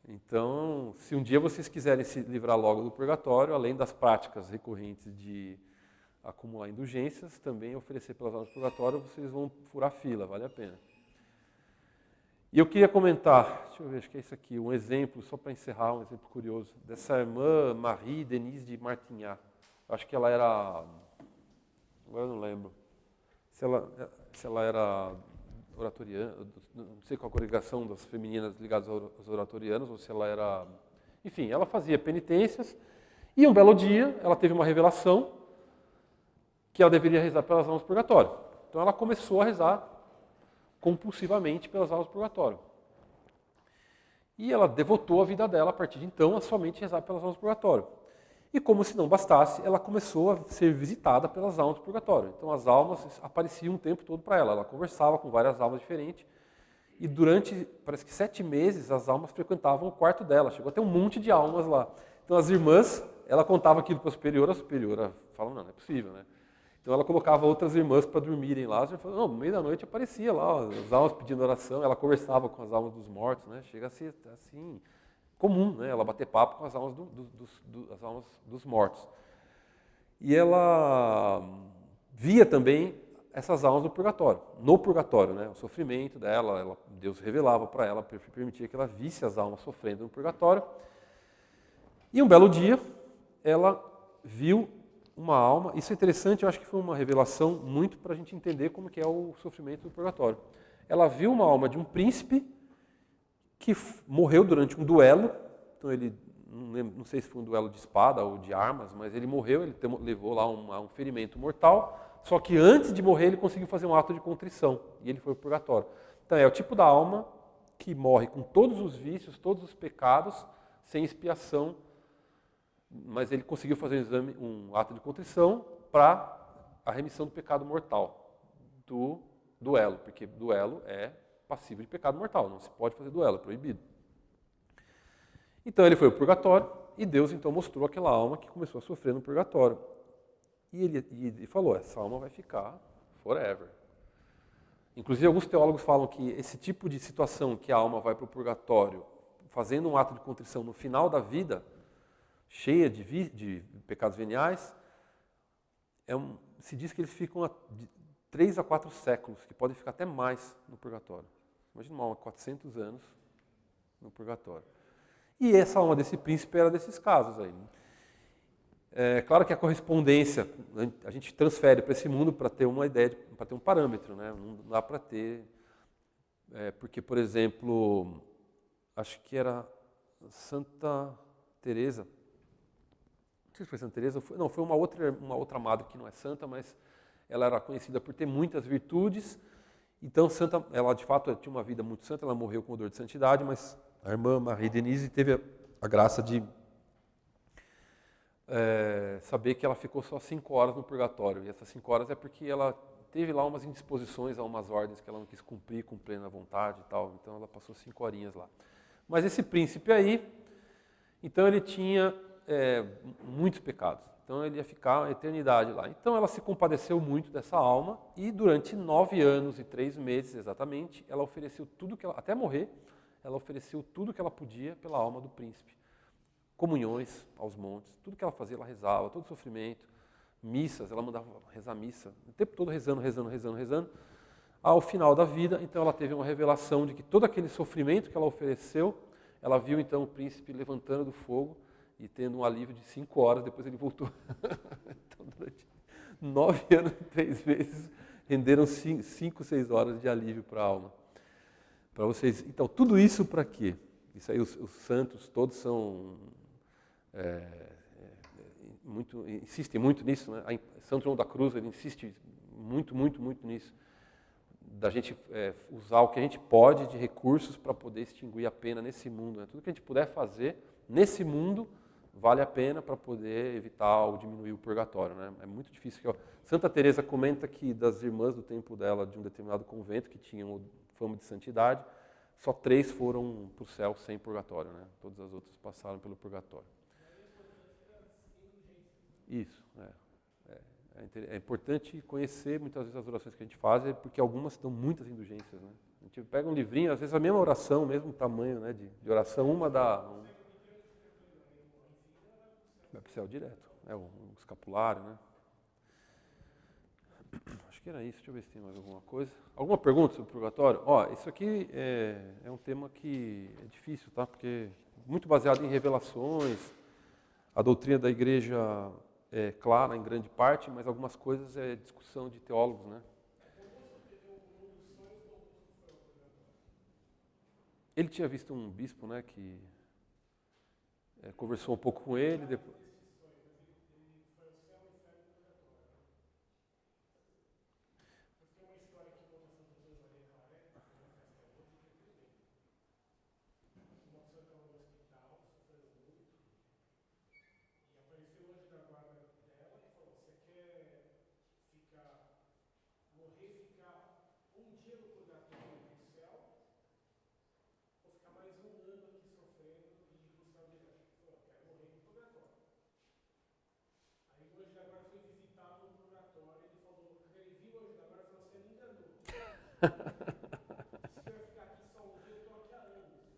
Então, se um dia vocês quiserem se livrar logo do purgatório, além das práticas recorrentes de acumular indulgências, também oferecer pelas almas do purgatório, vocês vão furar fila, vale a pena. E eu queria comentar, deixa eu ver, acho que é isso aqui, um exemplo, só para encerrar, um exemplo curioso, dessa irmã Marie Denise de Martignac. Acho que ela era, agora eu não lembro, se ela era oratoriana, não sei qual a congregação das femininas ligadas aos oratorianos, ou se ela era... Enfim, ela fazia penitências e um belo dia ela teve uma revelação que ela deveria rezar pelas almas do purgatório. Então ela começou a rezar compulsivamente pelas almas do purgatório. E ela devotou a vida dela a partir de então a somente rezar pelas almas do purgatório. E como se não bastasse, ela começou a ser visitada pelas almas do purgatório. Então as almas apareciam o tempo todo para ela. Ela conversava com várias almas diferentes. E durante, parece que 7 meses, as almas frequentavam o quarto dela. Chegou a ter um monte de almas lá. Então as irmãs, ela contava aquilo para a superiora falava, não é possível, né? Então ela colocava outras irmãs para dormirem lá. No meio da noite aparecia lá, as almas pedindo oração. Ela conversava com as almas dos mortos, né? Chega a ser assim... comum, né? Ela bater papo com as almas, as almas dos mortos. E ela via também essas almas no purgatório, né? O sofrimento dela, Deus revelava para ela, permitia que ela visse as almas sofrendo no purgatório. E um belo dia, ela viu uma alma, isso é interessante, eu acho que foi uma revelação muito para a gente entender como que é o sofrimento do purgatório. Ela viu uma alma de um príncipe que morreu durante um duelo, então ele, não sei se foi um duelo de espada ou de armas, mas ele morreu, ele levou lá um ferimento mortal, só que antes de morrer ele conseguiu fazer um ato de contrição, e ele foi para o purgatório. Então é o tipo da alma que morre com todos os vícios, todos os pecados, sem expiação, mas ele conseguiu fazer um ato de contrição para a remissão do pecado mortal, do duelo, porque duelo é passivo de pecado mortal, não se pode fazer duelo, é proibido. Então ele foi ao purgatório e Deus então mostrou aquela alma que começou a sofrer no purgatório. E ele falou, essa alma vai ficar forever. Inclusive, alguns teólogos falam que esse tipo de situação que a alma vai para o purgatório, fazendo um ato de contrição no final da vida, cheia de pecados veniais, se diz que eles ficam de 3 a 4 séculos, que podem ficar até mais no purgatório. Imagina uma alma 400 anos no purgatório. E essa alma desse príncipe era desses casos aí. É claro que a correspondência, a gente transfere para esse mundo para ter uma ideia, para ter um parâmetro, né? Não dá para ter, porque, por exemplo, acho que era Santa Teresa, não sei se foi Santa Teresa, não, foi uma outra madre que não é santa, mas ela era conhecida por ter muitas virtudes. Então, ela de fato tinha uma vida muito santa, ela morreu com odor de santidade, mas a irmã Marie Denise teve a graça de saber que ela ficou só 5 horas no purgatório. E essas 5 horas é porque ela teve lá umas indisposições a umas ordens que ela não quis cumprir com plena vontade e tal. Então ela passou 5 horinhas lá. Mas esse príncipe aí, então ele tinha muitos pecados. Então ele ia ficar a eternidade lá. Então ela se compadeceu muito dessa alma e durante 9 anos e 3 meses exatamente, ela ofereceu tudo que ela, até morrer, ela ofereceu tudo que ela podia pela alma do príncipe. Comunhões aos montes, tudo que ela fazia, ela rezava, todo sofrimento, missas, ela mandava rezar missa, o tempo todo rezando. Ao final da vida, então ela teve uma revelação de que todo aquele sofrimento que ela ofereceu, ela viu então o príncipe levantando do fogo e tendo um alívio de 5 horas, depois ele voltou. Então, durante 9 anos e 3 meses, renderam 5, 6 horas de alívio para a alma. Para vocês. Então, tudo isso para quê? Isso aí, os santos todos são insistem muito nisso, né? São João da Cruz, ele insiste muito nisso, da gente usar o que a gente pode de recursos para poder extinguir a pena nesse mundo, né? Tudo que a gente puder fazer nesse mundo vale a pena para poder evitar ou diminuir o purgatório, né? É muito difícil. Santa Teresa comenta que das irmãs do tempo dela, de um determinado convento que tinham fama de santidade, só 3 foram para o céu sem purgatório, né? Todas as outras passaram pelo purgatório. Isso, é importante conhecer muitas vezes as orações que a gente faz, porque algumas dão muitas indulgências, né? A gente pega um livrinho, às vezes a mesma oração, mesmo tamanho, né, de oração, uma dá... Vai para o céu direto, um escapulário, né? Acho que era isso, deixa eu ver se tem mais alguma coisa. Alguma pergunta sobre o purgatório? Isso aqui é um tema que é difícil, tá? Porque é muito baseado em revelações, a doutrina da igreja é clara em grande parte, mas algumas coisas é discussão de teólogos, né? Ele tinha visto um bispo, né, que conversou um pouco com ele, depois...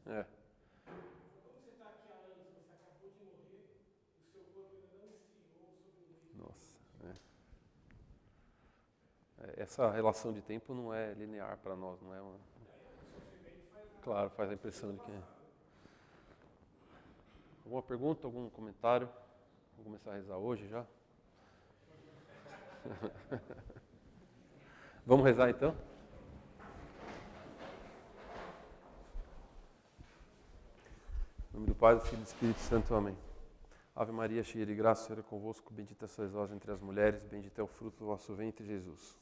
É. Nossa, essa relação de tempo não é linear para nós, não é uma... Claro, faz a impressão de que... Alguma pergunta, algum comentário? Vamos começar a rezar hoje já? Vamos rezar então? Em nome do Pai, do Filho e do Espírito Santo. Amém. Ave Maria, cheia de graça, o Senhor é convosco, bendita sois vós entre as mulheres, bendito é o fruto do vosso ventre, Jesus.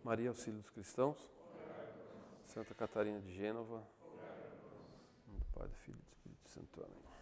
Maria, auxílio dos cristãos. Santa Catarina de Gênova. Em nome do Pai, do Filho e do Espírito Santo. Amém.